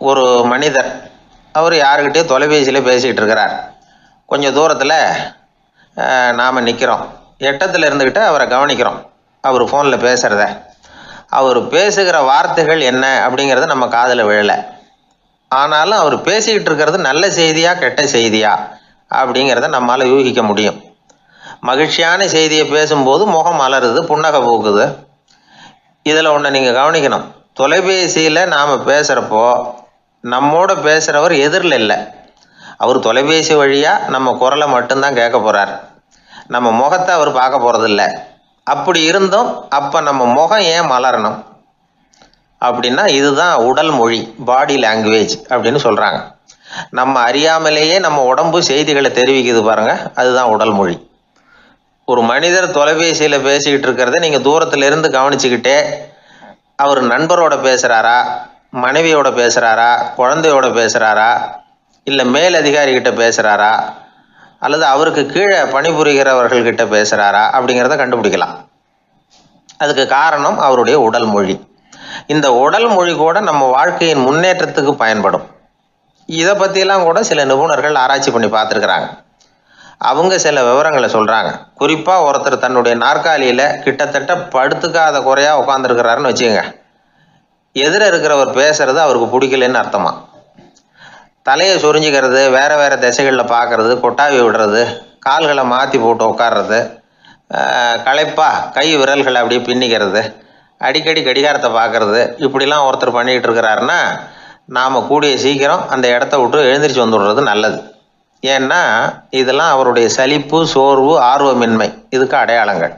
ஒரு மனிதர் அவர் யாருக்கிட்டே தொலைபேசியில் பேசிகிட்டு இருக்கிறார். கொஞ்சம் தூரத்தில் நாம் நிற்கிறோம். எட்டத்தில் இருந்துக்கிட்டு அவரை கவனிக்கிறோம். அவர் ஃபோனில் பேசுகிறத, அவர் பேசுகிற வார்த்தைகள் என்ன அப்படிங்கிறது நம்ம காதில் விழலை. ஆனாலும் அவர் பேசிக்கிட்டு இருக்கிறது நல்ல செய்தியா கெட்ட செய்தியா அப்படிங்கிறத நம்மளால் யூகிக்க முடியும். மகிழ்ச்சியான செய்தியை பேசும்போது முகம் மலருது, புன்னகை பூக்குது. இதில் ஒன்று நீங்கள் கவனிக்கணும். தொலைபேசியில் நாம் பேசுகிறப்போ நம்மோட பேசுகிறவர் எதிரில் இல்லை. அவர் தொலைபேசி வழியாக நம்ம குரலை மட்டும்தான் கேட்க போகிறார். நம்ம முகத்தை அவர் பார்க்க போகிறதில்ல. அப்படி இருந்தும் அப்போ நம்ம முகம் ஏன் மலரணும் அப்படின்னா இதுதான் உடல் மொழி, பாடி லாங்குவேஜ் அப்படின்னு சொல்கிறாங்க. நம்ம அறியாமலேயே நம்ம உடம்பு செய்திகளை தெரிவிக்குது பாருங்கள், அதுதான் உடல் மொழி. ஒரு மனிதர் தொலைபேசியில் பேசிக்கிட்டு இருக்கிறத நீங்கள் தூரத்தில் இருந்து கவனிச்சுக்கிட்டே அவர் நண்பரோட பேசுகிறாரா, மனைவியோட பேசுகிறாரா, குழந்தையோட பேசுகிறாரா, இல்லை மேல் அதிகாரிகிட்ட பேசுகிறாரா, அல்லது அவருக்கு கீழே பணிபுரிகிறவர்கள்கிட்ட பேசுகிறாரா அப்படிங்கிறத கண்டுபிடிக்கலாம். அதுக்கு காரணம் அவருடைய உடல் மொழி. இந்த உடல் மொழி கூட நம்ம வாழ்க்கையின் முன்னேற்றத்துக்கு பயன்படும். இதை பற்றியெல்லாம் கூட சில நிபுணர்கள் ஆராய்ச்சி பண்ணி பார்த்துருக்குறாங்க. அவங்க சில விவரங்களை சொல்கிறாங்க. குறிப்பாக ஒருத்தர் தன்னுடைய நாற்காலியில் கிட்டத்தட்ட படுத்துக்காத குறையாக உட்காந்துருக்கிறாருன்னு வச்சுக்கோங்க. எதிர இருக்கிறவர் பேசுறது அவருக்கு பிடிக்கலன்னு அர்த்தமா. தலையை சொரிஞ்சிக்கிறது, வேறு வேறு திசைகளில் பார்க்குறது, கொட்டாவி விடுறது, கால்களை மாற்றி போட்டு உட்கார்றது, களைப்பா கை விரல்களை அப்படியே பின்னிக்கிறது, அடிக்கடி கடிகாரத்தை பார்க்குறது, இப்படிலாம் ஒருத்தர் பண்ணிக்கிட்டு இருக்கிறாருன்னா நாம் கூடிய சீக்கிரம் அந்த இடத்த விட்டு எழுந்திரிச்சு வந்துடுறது நல்லது. ஏன்னா இதெல்லாம் அவருடைய சலிப்பு, சோர்வு, ஆர்வமின்மை இதுக்கு அடையாளங்கள்.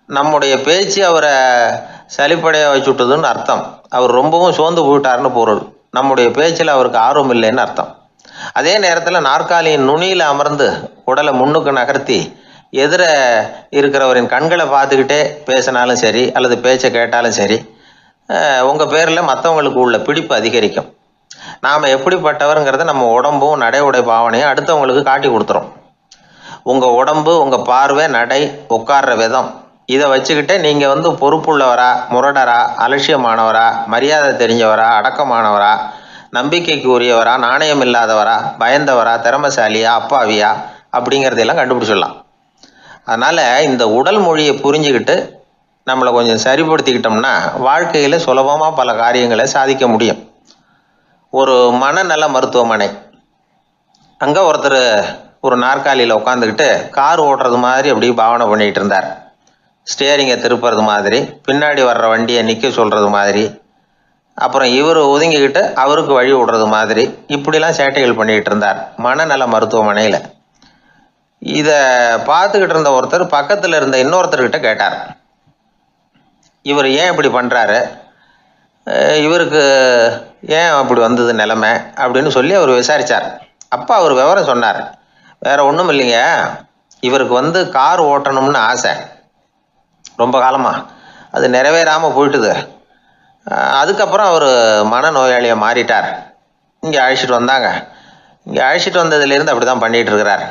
நம்முடைய பேச்சு அவரை சலிப்படைய வச்சுட்டதுன்னு அர்த்தம். அவர் ரொம்பவும் சோர்ந்து போயிட்டாருன்னு பொருள். நம்முடைய பேச்சில் அவருக்கு ஆர்வம் இல்லைன்னு அர்த்தம். அதே நேரத்தில் நாற்காலியின் நுனியில் அமர்ந்து உடலை முன்னுக்கு நகர்த்தி எதிர இருக்கிறவரின் கண்களை பார்த்துக்கிட்டே பேசினாலும் சரி அல்லது பேச்சை கேட்டாலும் சரி, உங்கள் பேரில் மற்றவங்களுக்கு உள்ள பிடிப்பு அதிகரிக்கும். நாம் எப்படிப்பட்டவருங்கிறத நம்ம உடம்பும் நடை உடை பாவனையும் அடுத்தவங்களுக்கு காட்டி கொடுத்துரும். உங்கள் உடம்பு, உங்கள் பார்வை, நடை, உட்கார்ற விதம், இதை வச்சுக்கிட்டே நீங்கள் பொறுப்புள்ளவரா, முரடரா, அலட்சியமானவரா, மரியாதை தெரிஞ்சவரா, அடக்கமானவரா, நம்பிக்கைக்கு உரியவரா, நாணயம் இல்லாதவரா, பயந்தவரா, திறமைசாலியா, அப்பாவியா அப்படிங்கிறதையெல்லாம் கண்டுபிடிச்சிடலாம். அதனால் இந்த உடல் மொழியை புரிஞ்சுக்கிட்டு நம்மளை கொஞ்சம் சரிப்படுத்திக்கிட்டோம்னா வாழ்க்கையில் சுலபமாக பல காரியங்களை சாதிக்க முடியும். ஒரு மனநல மருத்துவமனை, அங்கே ஒருத்தர் ஒரு நாற்காலியில் உட்காந்துக்கிட்டு கார் ஓட்டுறது மாதிரி அப்படி பாவனை பண்ணிகிட்டு இருந்தார். ஸ்டியரிங்கை திருப்புறது மாதிரி, பின்னாடி வர்ற வண்டியை நிற்க சொல்கிறது மாதிரி, அப்புறம் இவர் ஒதுங்கிக்கிட்டு அவருக்கு வழி விடுறது மாதிரி, இப்படிலாம் சேட்டைகள் பண்ணிக்கிட்டு இருந்தார் மனநல மருத்துவமனையில். இதை பார்த்துக்கிட்டு இருந்த ஒருத்தர் பக்கத்தில் இருந்த இன்னொருத்தர்கிட்ட கேட்டார், இவர் ஏன் இப்படி பண்ணுறாரு, இவருக்கு ஏன் அப்படி வந்தது நிலைமை அப்படின்னு சொல்லி அவர் விசாரித்தார். அப்போ அவர் விவரம் சொன்னார். வேறு ஒன்றும் இல்லைங்க, இவருக்கு கார் ஓட்டணும்னு ஆசை ரொம்ப காலமாக, அது நிறைவேறாமல் போயிட்டுது. அதுக்கப்புறம் அவர் மனநோயாளியாக மாறிட்டார். இங்கே அழைச்சிட்டு வந்தாங்க. இங்கே அழைச்சிட்டு வந்ததுலேருந்து அப்படி தான் பண்ணிகிட்டு இருக்கிறார்.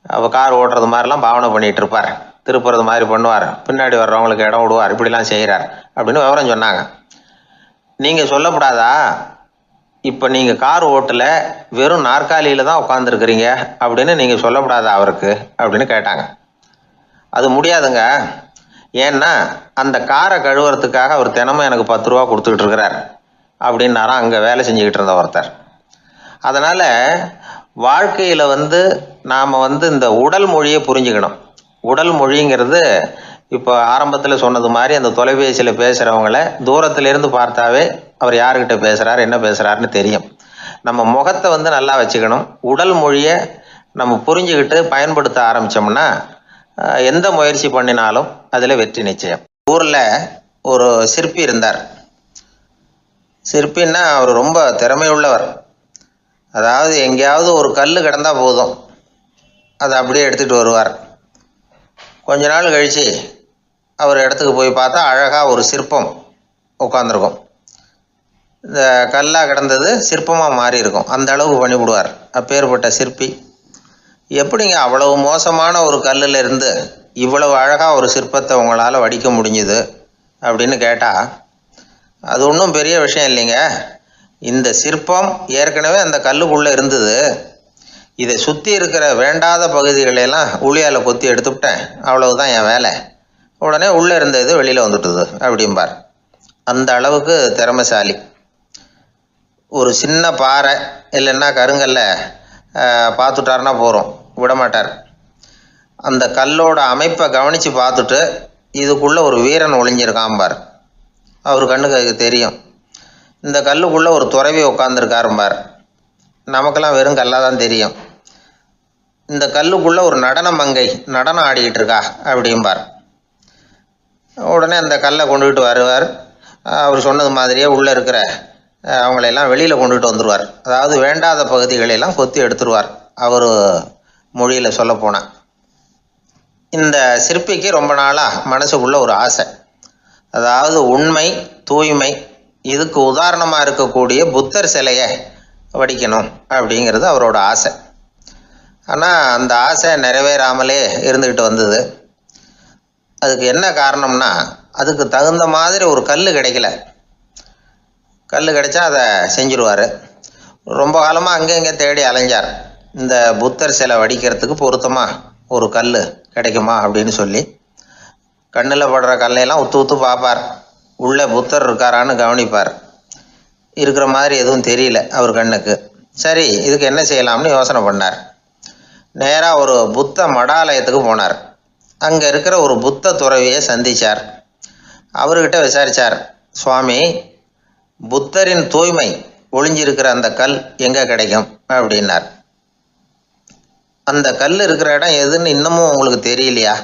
அவர் கார் ஓட்டுறது மாதிரிலாம் பாவனை பண்ணிகிட்டு இருப்பார், திருப்புறது மாதிரி பண்ணுவார், பின்னாடி வர்றவங்களுக்கு இடம் விடுவார், இப்படிலாம் செய்கிறார் அப்படின்னு விவரம் சொன்னாங்க. நீங்கள் சொல்லப்படாதா, இப்போ நீங்கள் கார் ஓட்டல வெறும் நாற்காலியில் தான் உட்காந்துருக்குறீங்க அப்படின்னு நீங்கள் சொல்லப்படாதா அவருக்கு அப்படின்னு கேட்டாங்க. அது முடியாதுங்க, ஏன்னா அந்த காரை கழுவுறதுக்காக அவர் தினமும் எனக்கு 10 ரூபா கொடுத்துக்கிட்டு இருக்கிறார் அப்படின்னாராம் அங்கே வேலை செஞ்சுக்கிட்டு இருந்த ஒருத்தர். அதனால் வாழ்க்கையில் நாம் இந்த உடல் மொழியை புரிஞ்சுக்கணும். உடல் மொழிங்கிறது இப்போ ஆரம்பத்தில் சொன்னது மாதிரி அந்த தொலைபேசியில் பேசுகிறவங்கள தூரத்திலேருந்து பார்த்தாவே அவர் யாருக்கிட்ட பேசுகிறார், என்ன பேசுகிறாருன்னு தெரியும். நம்ம முகத்தை நல்லா வச்சுக்கணும். உடல் மொழியை நம்ம புரிஞ்சுக்கிட்டு பயன்படுத்த ஆரம்பித்தோம்னா எந்த முயற்சி பண்ணினாலும் அதில் வெற்றி நிச்சயம். ஊரில் ஒரு சிற்பி இருந்தார். சிற்பின்னா அவர் ரொம்ப திறமையுள்ளவர். அதாவது எங்கேயாவது ஒரு கல் கிடந்தால் போதும், அதை அப்படியே எடுத்துகிட்டு வருவார். கொஞ்ச நாள் கழித்து அவர் இடத்துக்கு போய் பார்த்தா அழகாக ஒரு சிற்பம் உட்காந்துருக்கும். இந்த கல்லாக கிடந்தது சிற்பமாக மாறி இருக்கும். அந்த அளவுக்கு பண்ணிவிடுவார் அப்பேற்பட்ட சிற்பி. எப்படிங்க அவ்வளவு மோசமான ஒரு கல்லில் இருந்து இவ்வளவு அழகாக ஒரு சிற்பத்தை உங்களால் வடிக்க முடிஞ்சுது அப்படின்னு கேட்டால், அது ஒன்றும் பெரிய விஷயம் இல்லைங்க. இந்த சிற்பம் ஏற்கனவே அந்த கல்லுக்குள்ளே இருந்தது. இதை சுற்றி இருக்கிற வேண்டாத பகுதிகளெல்லாம் உளியால் கொத்தி எடுத்துவிட்டேன், அவ்வளவுதான் என் வேலை. உடனே உள்ளே இருந்த இது வெளியில் வந்துட்டுது அப்படிம்பார். அந்த அளவுக்கு திறமைசாலி. ஒரு சின்ன பாறை இல்லைன்னா கருங்கல்ல பார்த்துட்டாருன்னா போகிறோம், விடமாட்டார். அந்த கல்லோட அமைப்பை கவனித்து பார்த்துட்டு இதுக்குள்ளே ஒரு வீரன் ஒளிஞ்சிருக்காம்பார். அவர் கண்ணுக்கு அதுக்கு தெரியும். இந்த கல்லுக்குள்ளே ஒரு துறவி உட்காந்துருக்காரும்பார். நமக்கெல்லாம் வெறும் கல்லாக தான் தெரியும். இந்த கல்லுக்குள்ளே ஒரு நடன மங்கை நடனம் ஆடிக்கிட்டு இருக்கா அப்படிம்பார். உடனே அந்த கல்லை கொண்டுகிட்டு வருவார். அவர் சொன்னது மாதிரியே உள்ளே இருக்கிற அவங்களையெல்லாம் வெளியில் கொண்டுகிட்டு வந்துடுவார். அதாவது வேண்டாத பகுதிகளெல்லாம் கொத்தி எடுத்துருவார். அவர் மொழியில் சொல்லப்போனால் இந்த சிற்பிக்கு ரொம்ப நாளாக மனசுக்குள்ளே ஒரு ஆசை. அதாவது உண்மை, தூய்மை, இதுக்கு உதாரணமாக இருக்கக்கூடிய புத்தர் சிலையை வடிக்கணும் அப்படிங்கிறது அவரோட ஆசை. ஆனால் அந்த ஆசை நிறைவேறாமலே இருந்துக்கிட்டு வந்தது. அதுக்கு என்ன காரணம்னா, அதுக்கு தகுந்த மாதிரி ஒரு கல் கிடைக்கல. கல் கிடைச்சா அதை செஞ்சுருவார். ரொம்ப காலமாக அங்கே இங்கே தேடி அலைஞ்சார். இந்த புத்தர் சிலை வடிக்கிறதுக்கு பொருத்தமாக ஒரு கல் கிடைக்குமா அப்படின்னு சொல்லி கண்ணில் படுற கல்லையெல்லாம் உத்து உத்து பார்ப்பார். உள்ளே புத்தர் இருக்காரான்னு கவனிப்பார். இருக்கிற மாதிரி எதுவும் தெரியல அவர் கண்ணுக்கு. சரி, இதுக்கு என்ன செய்யலாம்னு யோசனை பண்ணார். நேராக ஒரு புத்த மடாலயத்துக்கு போனார். அங்கே இருக்கிற ஒரு புத்த துறவியை சந்தித்தார். அவர்கிட்ட விசாரித்தார், சுவாமி, புத்தரின் தூய்மை ஒளிஞ்சிருக்கிற அந்த கல் எங்கே கிடைக்கும் அப்படின்னார். அந்த கல் இருக்கிற இடம் எதுன்னு இன்னமும் உங்களுக்கு தெரியலையா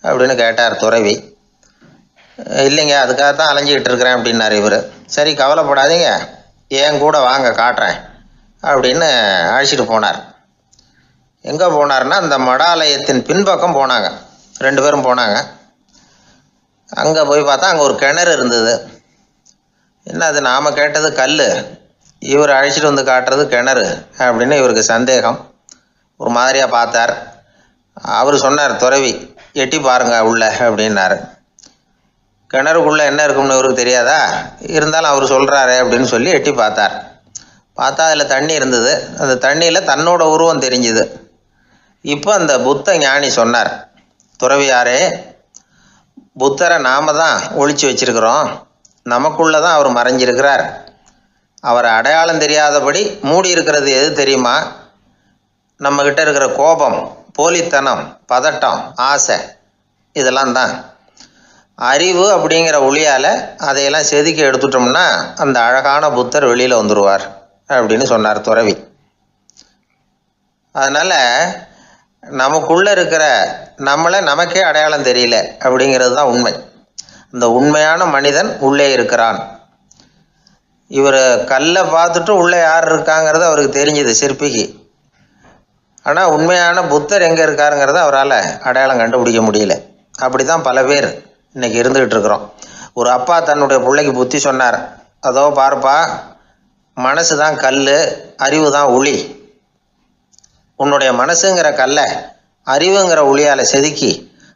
அப்படின்னு கேட்டார் துறவி. இல்லைங்க, அதுக்காக தான் அலைஞ்சிக்கிட்டு இருக்கிறேன் அப்படின்னார் இவர். சரி, கவலைப்படாதீங்க, என் கூட வாங்க காட்டுறேன் அப்படின்னு அழைச்சிட்டு போனார். எங்கே போனார்னா, அந்த மடாலயத்தின் பின்பக்கம் போனாங்க. 2 பேரும் போனாங்க. அங்கே போய் பார்த்தா அங்கே ஒரு கிணறு இருந்தது. என்ன அது, நாம் கேட்டது கல், இவர் அழைச்சிட்டு வந்து காட்டுறது கிணறு அப்படின்னு இவருக்கு சந்தேகம். ஒரு மாதிரியாக பார்த்தார். அவர் சொன்னார், துறவி எட்டி பாருங்க உள்ள அப்படின்னாரு. கிணறுக்குள்ளே என்ன இருக்கும்னு இவருக்கு தெரியாதா, இருந்தாலும் அவர் சொல்கிறாரு அப்படின்னு சொல்லி எட்டி பார்த்தார். பார்த்தா அதில் தண்ணி இருந்தது. அந்த தண்ணியில் தன்னோட உருவம் தெரிஞ்சுது. இப்போ அந்த புத்த ஞானி சொன்னார், துறவியாரே, புத்தரை நாம தான் ஒளிச்சு வச்சிருக்கிறோம், நமக்குள்ளே தான் அவர் மறைஞ்சிருக்கிறார். அவரை அடையாளம் தெரியாதபடி மூடி இருக்கிறது எது தெரியுமா? நம்மக்கிட்ட இருக்கிற கோபம், போலித்தனம், பதட்டம், ஆசை, இதெல்லாம் தான். அறிவு அப்படிங்கிற ஒளியால் அதையெல்லாம் செதுக்கி எடுத்துட்டோம்னா அந்த அழகான புத்தர் வெளியில் வந்துடுவார் அப்படின்னு சொன்னார் துறவி. அதனால் நமக்குள்ளே இருக்கிற நம்மளை நமக்கே அடையாளம் தெரியல அப்படிங்கிறது தான் உண்மை. அந்த உண்மையான மனிதன் உள்ளே இருக்கிறான். இவர் கல்லை பார்த்துட்டு உள்ளே யார் இருக்காங்கிறது அவருக்கு தெரிஞ்சுது சிற்பிக்கு. ஆனால் உண்மையான புத்தர் எங்கே இருக்காருங்கிறத அவரால் அடையாளம் கண்டுபிடிக்க முடியல. அப்படி தான் பல பேர் இன்றைக்கி இருந்துக்கிட்டு இருக்கிறோம். ஒரு அப்பா தன்னுடைய பிள்ளைக்கு புத்தி சொன்னார், அதோ பாருப்பா, மனசு தான் கல், அறிவு தான் ஒளி. உன்னுடைய மனசுங்கிற கல்லை அறிவுங்கிற ஒளியால் செதுக்கி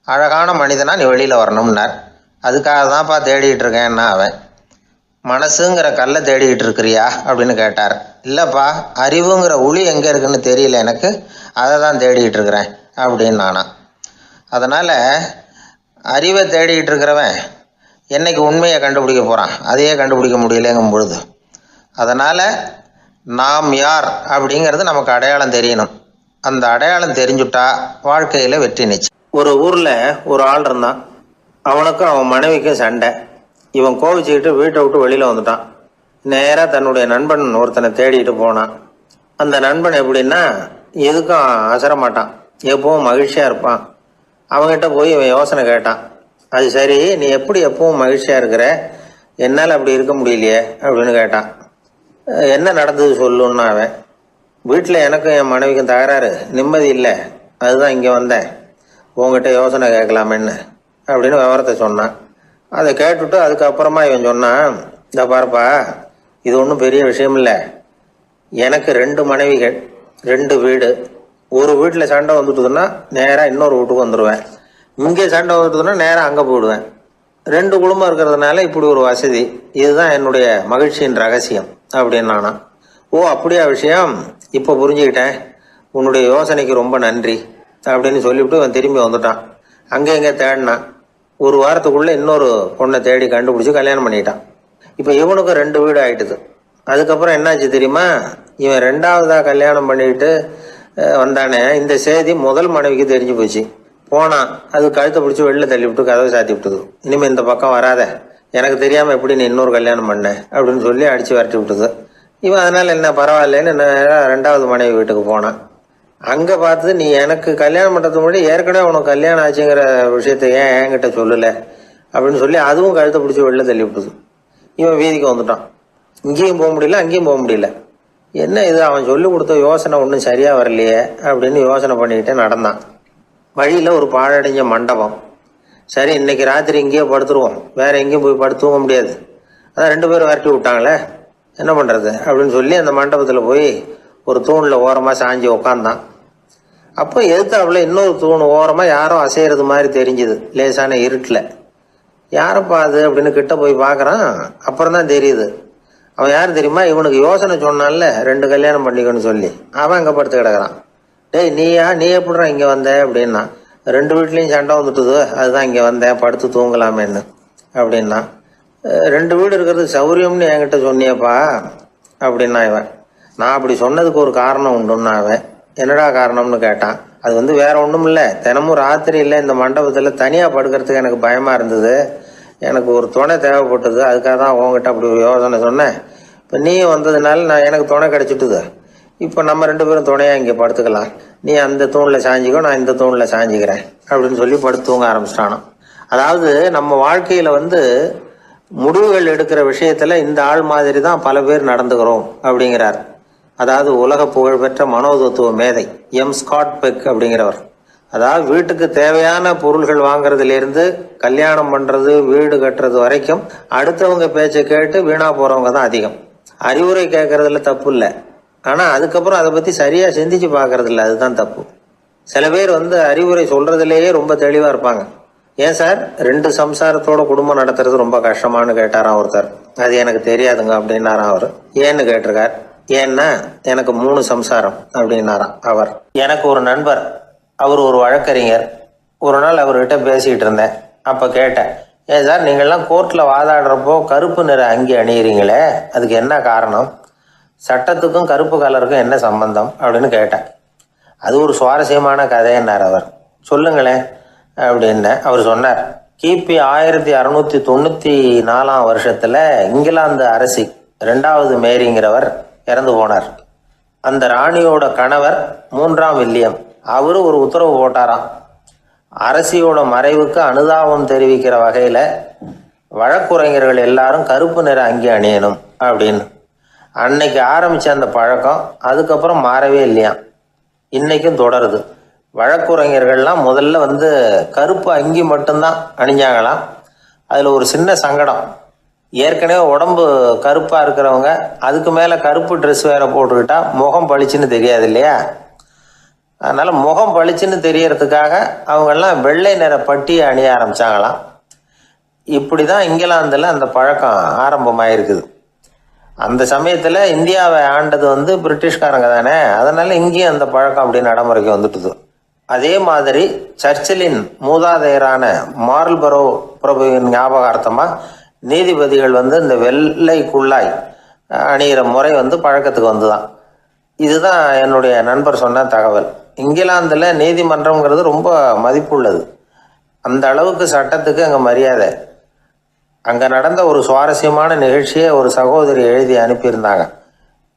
அழகான மனிதனாக நீ வெளியில் வரணும்னார். அதுக்காக தான்ப்பா தேடிக்கிட்டு இருக்கேன்னா அவன். மனசுங்கிற கல்லை தேடிக்கிட்டு இருக்கிறியா அப்படின்னு கேட்டார். இல்லைப்பா, அறிவுங்கிற ஒளி எங்கே இருக்குன்னு தெரியல எனக்கு, அதை தான் தேடிக்கிட்டு இருக்கிறேன் அப்படின்னு நானா. அதனால் அறிவை தேடிக்கிட்டு இருக்கிறவன் என்னைக்கு உண்மையை கண்டுபிடிக்க போகிறான், அதையே கண்டுபிடிக்க முடியலைங்கும் பொழுது. அதனால் நாம் யார் அப்படிங்கிறது நமக்கு அடையாளம் தெரியணும். அந்த அடையாளம் தெரிஞ்சுட்டா வாழ்க்கையில் வெற்றி நிச்சயம். ஒரு ஊரில் ஒரு ஆள் இருந்தான். அவனுக்கும் அவன் மனைவிக்கும் சண்டை. இவன் கோவிச்சுக்கிட்டு வீட்டை விட்டு வெளியில் வந்துட்டான். நேராக தன்னுடைய நண்பன் ஒருத்தனை தேடிட்டு போனான். அந்த நண்பன் எப்படின்னா, எதுக்கும் அசரமாட்டான், எப்பவும் மகிழ்ச்சியாக இருப்பான். அவங்ககிட்ட போய் இவன் யோசனை கேட்டான். அது சரி, நீ எப்படி எப்பவும் மகிழ்ச்சியாக இருக்கிற, என்னால் அப்படி இருக்க முடியலையே அப்படின்னு கேட்டான். என்ன நடந்தது சொல்லுன்னா அவன். வீட்டில் எனக்கும் என் மனைவிக்கும் தகராறு, நிம்மதி இல்லை, அதுதான் இங்கே வந்தேன், உங்ககிட்ட யோசனை கேட்கலாமேன்னு அப்படின்னு விவரத்தை சொன்னான். அதை கேட்டுவிட்டு அதுக்கப்புறமா இவன் சொன்னான், இந்த பாருப்பா, இது ஒன்றும் பெரிய விஷயம் இல்லை. எனக்கு 2 மனைவிகள், 2 வீடு. ஒரு வீட்டில் சண்டை வந்துட்டுதுன்னா நேராக இன்னொரு வீட்டுக்கு வந்துடுவேன். இங்கே சண்டை வந்துட்டுதுன்னா நேராக அங்கே போயிடுவேன். 2 குடும்பம் இருக்கிறதுனால இப்படி ஒரு வசதி. இதுதான் என்னுடைய மகிழ்ச்சியின் ரகசியம் அப்படின்னு நானா. ஓ அப்படியா விஷயம், இப்போ புரிஞ்சுக்கிட்டேன், உன்னுடைய யோசனைக்கு ரொம்ப நன்றி அப்படின்னு சொல்லிவிட்டு அவன் திரும்பி வந்துட்டான். அங்கே எங்கே தேடினான். ஒரு வாரத்துக்குள்ளே இன்னொரு பொண்ணை தேடி கண்டுபிடிச்சி கல்யாணம் பண்ணிட்டான். இப்போ இவனுக்கும் 2 வீடு ஆயிட்டுது. அதுக்கப்புறம் என்னாச்சு தெரியுமா, இவன் 2வதாக கல்யாணம் பண்ணிக்கிட்டு வந்தானே, இந்த செய்தி முதல் மனைவிக்கு தெரிஞ்சு போச்சு. போனான், அது கழுத்தை பிடிச்சி வெளில தள்ளி விட்டு கதவை சாத்தி விட்டுது. இனிமேல் இந்த பக்கம் வராத, எனக்கு தெரியாமல் எப்படி நீ இன்னொரு கல்யாணம் பண்ண அப்படின்னு சொல்லி அடித்து விரட்டி விட்டுது. இவன் அதனால் என்ன பரவாயில்லன்னு 2வது மனைவி வீட்டுக்கு போனான். அங்கே பார்த்து, நீ எனக்கு கல்யாணம் பண்ணுறதுக்கு முன்னாடி ஏற்கனவே உனக்கு கல்யாணம் ஆச்சுங்கிற விஷயத்த ஏன் என்கிட்ட சொல்லலை அப்படின்னு சொல்லி அதுவும் கழுத்தை பிடிச்சி வெளில தள்ளி விட்டுது. இவன் வீதிக்கு வந்துட்டான். இங்கேயும் போக முடியல, அங்கேயும் போக முடியல. என்ன இது, அவன் சொல்லி கொடுத்த யோசனை ஒன்றும் சரியாக வரலையே அப்படின்னு யோசனை பண்ணிக்கிட்டே நடந்தான். வழியில் ஒரு பாழடைஞ்ச மண்டபம். சரி, இன்னைக்கு ராத்திரி இங்கேயே படுத்துருவோம், வேற எங்கேயும் போய் படுத்துவங்க முடியாது, அதான் 2 பேரும் விரட்டி விட்டாங்களே, என்ன பண்ணுறது அப்படின்னு சொல்லி அந்த மண்டபத்தில் போய் ஒரு தூணில் ஓரமாக சாஞ்சி உக்காந்தான். அப்போ எதிர்த்தாப்புல இன்னொரு தூண் ஓரமாக யாரோ அசைகிறது மாதிரி தெரிஞ்சுது, லேசான இருட்டில். யாரப்பா அது அப்படின்னு கிட்ட போய் பார்க்குறான். அப்புறம் தான் தெரியுது, அவன் யார் தெரியுமா, இவனுக்கு யோசனை சொன்னான்ல 2 கல்யாணம் பண்ணிக்கணும்னு சொல்லி, அவன் அங்கே படுத்து கிடக்குறான். டேய் நீ எப்படிறான் இங்கே வந்த அப்படின்னா, 2 வீட்லேயும் சண்டை வந்துட்டுது, அதுதான் இங்கே வந்தேன் படுத்து தூங்கலாமேன்னு அப்படின்னா. 2 வீடு இருக்கிறது சௌரியம்னு என்கிட்ட சொன்னியப்பா அப்படின்னா இவன். நான் அப்படி சொன்னதுக்கு ஒரு காரணம் உண்டுன்னா அவன். என்னடா காரணம்னு கேட்டான். அது வேற ஒன்றும் இல்லை, தினமும் ராத்திரியில் இந்த மண்டபத்தில் தனியாக படுக்கிறதுக்கு எனக்கு பயமாக இருந்தது, எனக்கு ஒரு துணை தேவைப்பட்டது, அதுக்காக தான் உங்ககிட்ட அப்படி ஒரு யோசனை சொன்னேன். இப்போ நீ வந்ததுனால எனக்கு துணை கிடச்சிட்டுது. இப்போ நம்ம 2 பேரும் துணையாக இங்கே படுத்துக்கலாம், நீ அந்த தூணில் சாஞ்சிக்கோ, நான் இந்த தூணில் சாஞ்சிக்கிறேன் அப்படின்னு சொல்லி படுத்து தூங்க ஆரம்பிச்சிட்டானோ. அதாவது நம்ம வாழ்க்கையில் முடிவுகள் எடுக்கிற விஷயத்தில் இந்த ஆள் மாதிரி தான் பல பேர் நடந்துக்கிறோம் அப்படிங்கிறார். அதாவது உலக புகழ்பெற்ற மனோதத்துவ மேதை ஸ்காட் பெக் அப்படிங்கிறவர். அதாவது வீட்டுக்கு தேவையான பொருள்கள் வாங்குறதுலேருந்து கல்யாணம் பண்ணுறது, வீடு கட்டுறது வரைக்கும் அடுத்தவங்க பேச்சை கேட்டு வீணா போகிறவங்க தான் அதிகம். அறிவுரை கேட்கறதுல தப்பு இல்லை, ஆனால் அதுக்கப்புறம் அதை பற்றி சரியாக சிந்திச்சு பார்க்கறது இல்லை, அதுதான் தப்பு. சில பேர் அறிவுரை சொல்கிறதுலேயே ரொம்ப தெளிவாக இருப்பாங்க. ஏன் சார் 2 சம்சாரத்தோட குடும்பம் நடத்துறது ரொம்ப கஷ்டமானு கேட்டாராம் ஒருத்தர். அது எனக்கு தெரியாதுங்க அப்படின்னாராம் அவர். ஏன்னு கேட்டிருக்கார். ஏன்னா எனக்கு 3 சம்சாரம் அப்படின்னாராம் அவர். எனக்கு ஒரு நண்பர், அவர் ஒரு வழக்கறிஞர். ஒரு நாள் அவர்கிட்ட பேசிக்கிட்டு இருந்தேன். அப்போ கேட்டேன், ஏன் சார் நீங்கள்லாம் கோர்ட்டில் வாதாடுறப்போ கருப்பு நிற அங்கி அணியிறீங்களே, அதுக்கு என்ன காரணம், சட்டத்துக்கும் கருப்பு கலருக்கும் என்ன சம்பந்தம் அப்படின்னு கேட்டேன். அது ஒரு சுவாரஸ்யமான கதைன்னார் அவர். சொல்லுங்களேன் அப்படின்னு அவர் சொன்னார். கிபி 1694 வருஷத்தில் இங்கிலாந்து அரசி 2வது மேரிங்கிறவர் இறந்து போனார். அந்த ராணியோட கணவர் 3ஆம் வில்லியம், அவரு ஒரு உத்தரவு போட்டாராம். அரசியோட மறைவுக்கு அனுதாபம் தெரிவிக்கிற வகையில் வழக்குரைஞர்கள் எல்லாரும் கருப்பு நிற அங்கி அணியணும் அப்படின்னு. அன்னைக்கு ஆரம்பித்த அந்த பழக்கம் அதுக்கப்புறம் மாறவே இல்லையாம், இன்னைக்கும் தொடருது. வழக்குரைஞர்கள்லாம் முதல்ல கருப்பு அங்கி மட்டும்தான் அணிஞ்சாங்களாம். அதில் ஒரு சின்ன சங்கடம், ஏற்கனவே உடம்பு கருப்பாக இருக்கிறவங்க அதுக்கு மேலே கருப்பு ட்ரெஸ் வேற போட்டுக்கிட்டா முகம் பளிச்சுன்னு தெரியாது இல்லையா. அதனால் முகம் பளிச்சுன்னு தெரியறதுக்காக அவங்கெல்லாம் வெள்ளை நிற பட்டியை அணிய ஆரம்பித்தாங்களாம். இப்படி தான் இங்கிலாந்தில் அந்த பழக்கம் ஆரம்பமாயிருக்குது. அந்த சமயத்தில் இந்தியாவை ஆண்டது பிரிட்டிஷ்காரங்க தானே, அதனால் இங்கேயும் அந்த பழக்கம் அப்படி நடைமுறைக்கு வந்துட்டுது. அதே மாதிரி சர்ச்சிலின் மூதாதையரான மார்ல்பரோ பிரபுவின் ஞாபகார்த்தமாக நீதிபதிகள் இந்த வெள்ளை குள்ளாய் அணிகிற முறை பழக்கத்துக்கு வந்துதான். இதுதான் என்னுடைய நண்பர் சொன்ன தகவல். இங்கிலாந்தில் நீதிமன்றம்ங்கிறது ரொம்ப மதிப்புள்ளது. அந்த அளவுக்கு சட்டத்துக்கு அங்கே மரியாதை. அங்கே நடந்த ஒரு சுவாரஸ்யமான நிகழ்ச்சியை ஒரு சகோதரி எழுதி அனுப்பியிருந்தாங்க.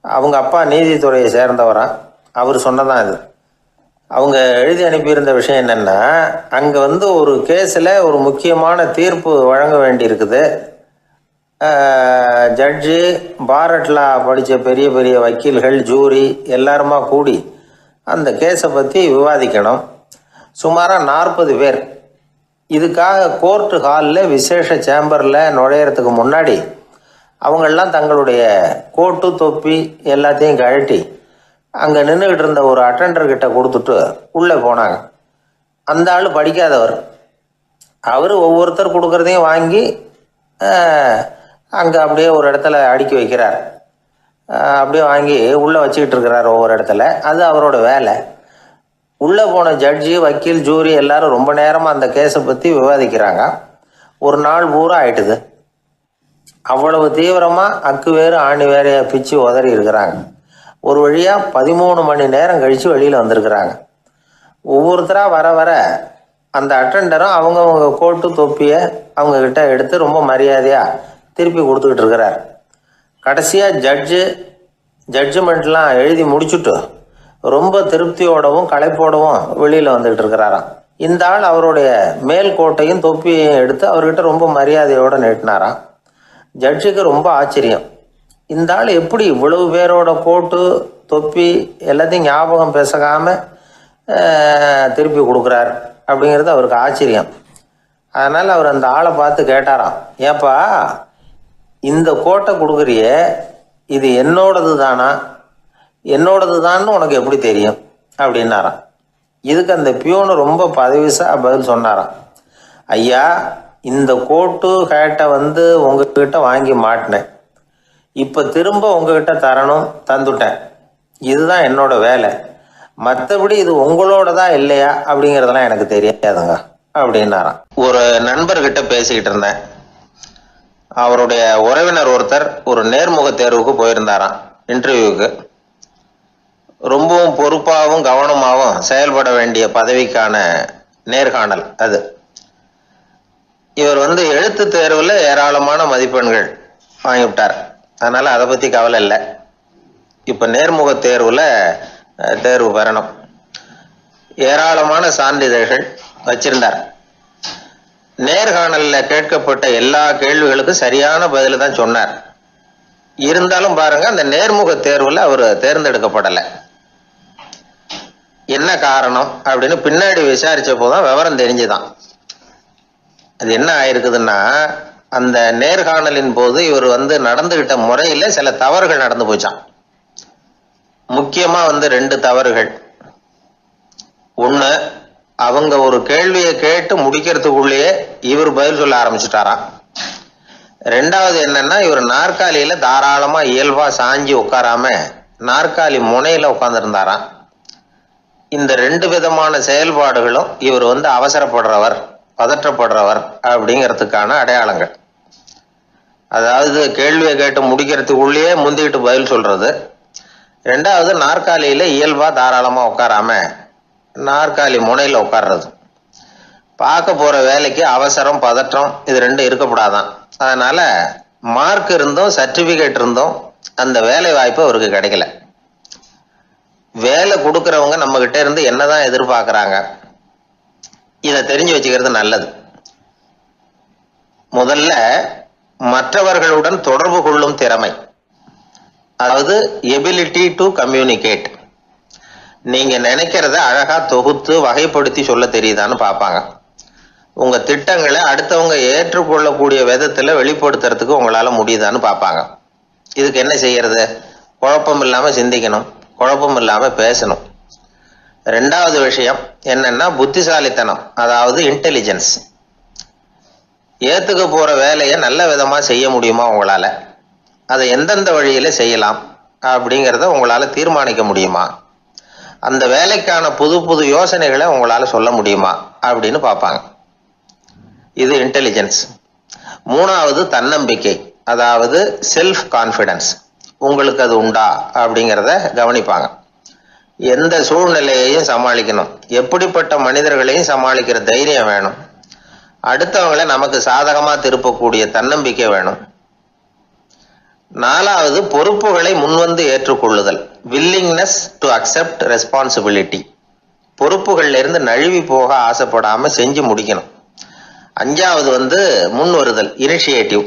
அவங்க அப்பா நீதித்துறையை சேர்ந்தவரா, அவர் சொன்னதான் இது. அவங்க எழுதி அனுப்பியிருந்த விஷயம் என்னென்னா, அங்கே ஒரு கேஸில் ஒரு முக்கியமான தீர்ப்பு வழங்க வேண்டியிருக்குது. ஜட்ஜு, பாரட்லா படித்த பெரிய பெரிய வக்கீல்கள், ஜூரி எல்லாருமா கூடி அந்த கேஸை பற்றி விவாதிக்கணும். சுமாராக 40 பேர். இதுக்காக கோர்ட்டு ஹாலில் விசேஷ சேம்பரில் நுழையிறதுக்கு முன்னாடி அவங்கெல்லாம் தங்களுடைய கோட்டு தொப்பி எல்லாத்தையும் கழட்டி அங்கே நின்றுக்கிட்டு இருந்த ஒரு அட்டெண்டர்கிட்ட கொடுத்துட்டு உள்ளே போனாங்க. அந்த ஆள் படிக்காதவர். அவர் ஒவ்வொருத்தர் கொடுக்குறதையும் வாங்கி அங்கே அப்படியே ஒரு இடத்துல அடுக்கி வைக்கிறார். அப்படியே வாங்கி உள்ளே வச்சுக்கிட்டு இருக்கிறார் ஒவ்வொரு இடத்துல. அது அவரோட வேலை. உள்ளே போன ஜட்ஜி, வக்கீல், ஜூரி எல்லாரும் ரொம்ப நேரமாக அந்த கேஸை பற்றி விவாதிக்கிறாங்க. ஒரு நாள் பூரா ஆயிட்டுது. அவ்வளவு தீவிரமாக அக்கு வேறு ஆணி வேறைய பிச்சு உதறி இருக்கிறாங்க. ஒரு வழியாக 13 மணி நேரம் கழித்து வெளியில் வந்திருக்கிறாங்க. ஒவ்வொருத்தராக வர வர அந்த அட்டெண்டரும் அவங்கவுங்க கோட்டு தொப்பியை அவங்கக்கிட்ட எடுத்து ரொம்ப மரியாதையாக திருப்பி கொடுத்துக்கிட்டு இருக்கிறார். கடைசியாக ஜட்ஜ்மெண்ட்லாம் எழுதி முடிச்சுட்டு ரொம்ப திருப்தியோடவும் களைப்போடவும் வெளியில் வந்துக்கிட்டு இருக்கிறாராம். இந்த ஆள் அவருடைய மேல் கோட்டையும் தொப்பியையும் எடுத்து அவர்கிட்ட ரொம்ப மரியாதையோடு நீட்டினாராம். ஜட்ஜுக்கு ரொம்ப ஆச்சரியம். இந்த ஆள் எப்படி இவ்வளவு பேரோட கோட்டு தொப்பி எல்லாத்தையும் ஞாபகம் பேசாமல் திருப்பி கொடுக்குறார் அப்படிங்கிறது அவருக்கு ஆச்சரியம். அதனால் அவர் அந்த ஆளை பார்த்து கேட்டாராம், ஏப்பா இந்த கோட்டை கொடுக்குறியே, இது என்னோடது தானா, என்னோடது தான்னு உனக்கு எப்படி தெரியும் அப்படின்னாராம். இதுக்கு அந்த பியூனு ரொம்ப பதவிசாக பதில் சொன்னாராம், ஐயா இந்த கோட்டு ஹேட்டை உங்ககிட்ட வாங்கி மாட்டினேன், இப்போ திரும்ப உங்ககிட்ட தரணும், தந்துட்டேன், இதுதான் என்னோட வேலை, மற்றபடி இது உங்களோடதா இல்லையா அப்படிங்கிறதெல்லாம் எனக்கு தெரியாதுங்க அப்படின்னாராம். ஒரு நண்பர்கிட்ட பேசிக்கிட்டு இருந்தேன். அவருடைய உறவினர் ஒருத்தர் ஒரு நேர்முக தேர்வுக்கு போயிருந்தாராம், இன்டர்வியூக்கு. ரொம்பவும் பொறுப்பாகவும் கவனமாகவும் செயல்பட வேண்டிய பதவிக்கான நேர்காணல் அது. இவர் எழுத்து தேர்வில் ஏராளமான மதிப்பெண்கள் வாங்கிவிட்டார். அதனால் அதை பற்றி கவலை இல்லை. இப்போ நேர்முக தேர்வில் தேர்வு பெறணும். ஏராளமான சான்றிதழ்கள் வச்சிருந்தார். நேர்காணலில் கேட்கப்பட்ட எல்லா கேள்விகளுக்கும் சரியான பதில் தான் சொன்னார். இருந்தாலும் பாருங்க, அந்த நேர்முக தேர்வில் அவர் தேர்ந்தெடுக்கப்படலை. என்ன காரணம் அப்படின்னு பின்னாடி விசாரிச்ச போதுதான் விவரம் தெரிஞ்சுதான். அது என்ன ஆயிருக்குதுன்னா, அந்த நேர்காணலின் போது இவர் நடந்துகிட்ட முறையில் சில தவறுகள் நடந்து போச்சான். முக்கியமா 2 தவறுகள். ஒன்று, அவங்க ஒரு கேள்வியை கேட்டு முடிக்கிறதுக்குள்ளேயே இவர் பதில் சொல்ல ஆரம்பிச்சுட்டாராம். ரெண்டாவது என்னன்னா, இவர் நாற்காலியில தாராளமா இயல்பா சாஞ்சி உட்காராம நாற்காலி முனையில உட்கார்ந்துருந்தாராம். இந்த 2 விதமான செயல்பாடுகளும் இவர் அவசரப்படுறவர், பதற்றப்படுறவர் அப்படிங்கிறதுக்கான அடையாளங்கள். அதாவது கேள்வியை கேட்டு முடிக்கிறதுக்குள்ளேயே முந்திக்கிட்டு பதில் சொல்றது. ரெண்டாவது, நாற்காலியில இயல்பா தாராளமா உட்காராம நாற்காலி முனையில உட்கார்றது. பார்க்க போற வேலைக்கு அவசரம், பதற்றம் இது 2 இருக்கக்கூடாதான். அதனால மார்க் இருந்தும் சர்டிபிகேட் இருந்தும் அந்த வேலை வாய்ப்பு அவருக்கு கிடைக்கல. வேலை கொடுக்கறவங்க நம்ம கிட்ட இருந்து என்னதான் எதிர்பார்க்கறாங்க, இதை தெரிஞ்சு வச்சுக்கிறது நல்லது. முதல்ல மற்றவர்களுடன் தொடர்பு கொள்ளும் திறமை, அதாவது எபிலிட்டி டு கம்யூனிகேட். நீங்க நினைக்கிறத அழகா தொகுத்து வகைப்படுத்தி சொல்ல தெரியுதான்னு பார்ப்பாங்க. உங்க திட்டங்களை அடுத்தவங்க ஏற்றுக்கொள்ளக்கூடிய விதத்துல வெளிப்படுத்துறதுக்கு உங்களால முடியுதான்னு பார்ப்பாங்க. இதுக்கு என்ன செய்யறது? குழப்பம் இல்லாம சிந்திக்கணும், குழப்பம் இல்லாம பேசணும். ரெண்டாவது விஷயம் என்னன்னா புத்திசாலித்தனம், அதாவது இன்டெலிஜென்ஸ். ஏத்துக்க போற வேலையை நல்ல விதமா செய்ய முடியுமா உங்களால, அதை எந்தெந்த வழியில செய்யலாம் அப்படிங்கிறத உங்களால தீர்மானிக்க முடியுமா, அந்த வேலைக்கான புது புது யோசனைகளை உங்களால சொல்ல முடியுமா அப்படின்னு பார்ப்பாங்க. இது இன்டெலிஜென்ஸ். மூணாவது தன்னம்பிக்கை, அதாவது செல்ஃப் கான்ஃபிடன்ஸ். உங்களுக்கு அது உண்டா அப்படிங்கிறத கவனிப்பாங்க. எந்த சூழ்நிலையையும் சமாளிக்கணும், எப்படிப்பட்ட மனிதர்களையும் சமாளிக்கிற தைரியம் வேணும், அடுத்தவங்களை நமக்கு சாதகமா திருப்பக்கூடிய தன்னம்பிக்கை வேணும். நாலாவது பொறுப்புகளை முன்வந்து ஏற்றுக்கொள்ளுதல், வில்லிங்னஸ் டு அக்செப்ட் ரெஸ்பான்சிபிலிட்டி. பொறுப்புகள்ல இருந்து நழுவி போக ஆசைப்படாம செஞ்சு முடிக்கணும். அஞ்சாவது முன் வருதல், இனிஷியேட்டிவ்.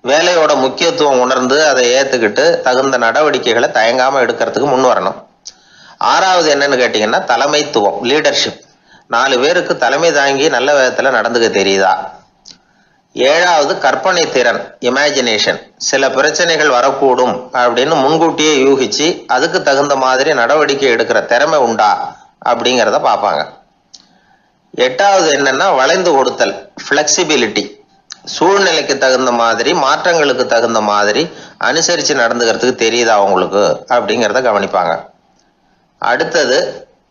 வேலையோட முக்கியத்துவம் உணர்ந்து அதை ஏத்துக்கிட்டு தகுந்த நடவடிக்கைகளை தயங்காம எடுக்கிறதுக்கு முன் வரணும். ஆறாவது என்னன்னு கேட்டீங்கன்னா தலைமைத்துவம், லீடர்ஷிப். 4 பேருக்கு தலைமை தாங்கி நல்ல விதத்துல நடந்துக்க தெரியுதா. ஏழாவது கற்பனை திறன், இமேஜினேஷன். சில பிரச்சனைகள் வரக்கூடும் அப்படின்னு முன்கூட்டியே யூகிச்சு அதுக்கு தகுந்த மாதிரி நடவடிக்கை எடுக்கிற திறமை உண்டா அப்படிங்கிறத பார்ப்பாங்க. எட்டாவது என்னன்னா வளைந்து கொடுத்தல், ஃபிளெக்சிபிலிட்டி. சூழ்நிலைக்கு தகுந்த மாதிரி, மாற்றங்களுக்கு தகுந்த மாதிரி அனுசரித்து நடந்துக்கிறதுக்கு தெரியுதா அவங்களுக்கு அப்படிங்கிறத கவனிப்பாங்க. அடுத்தது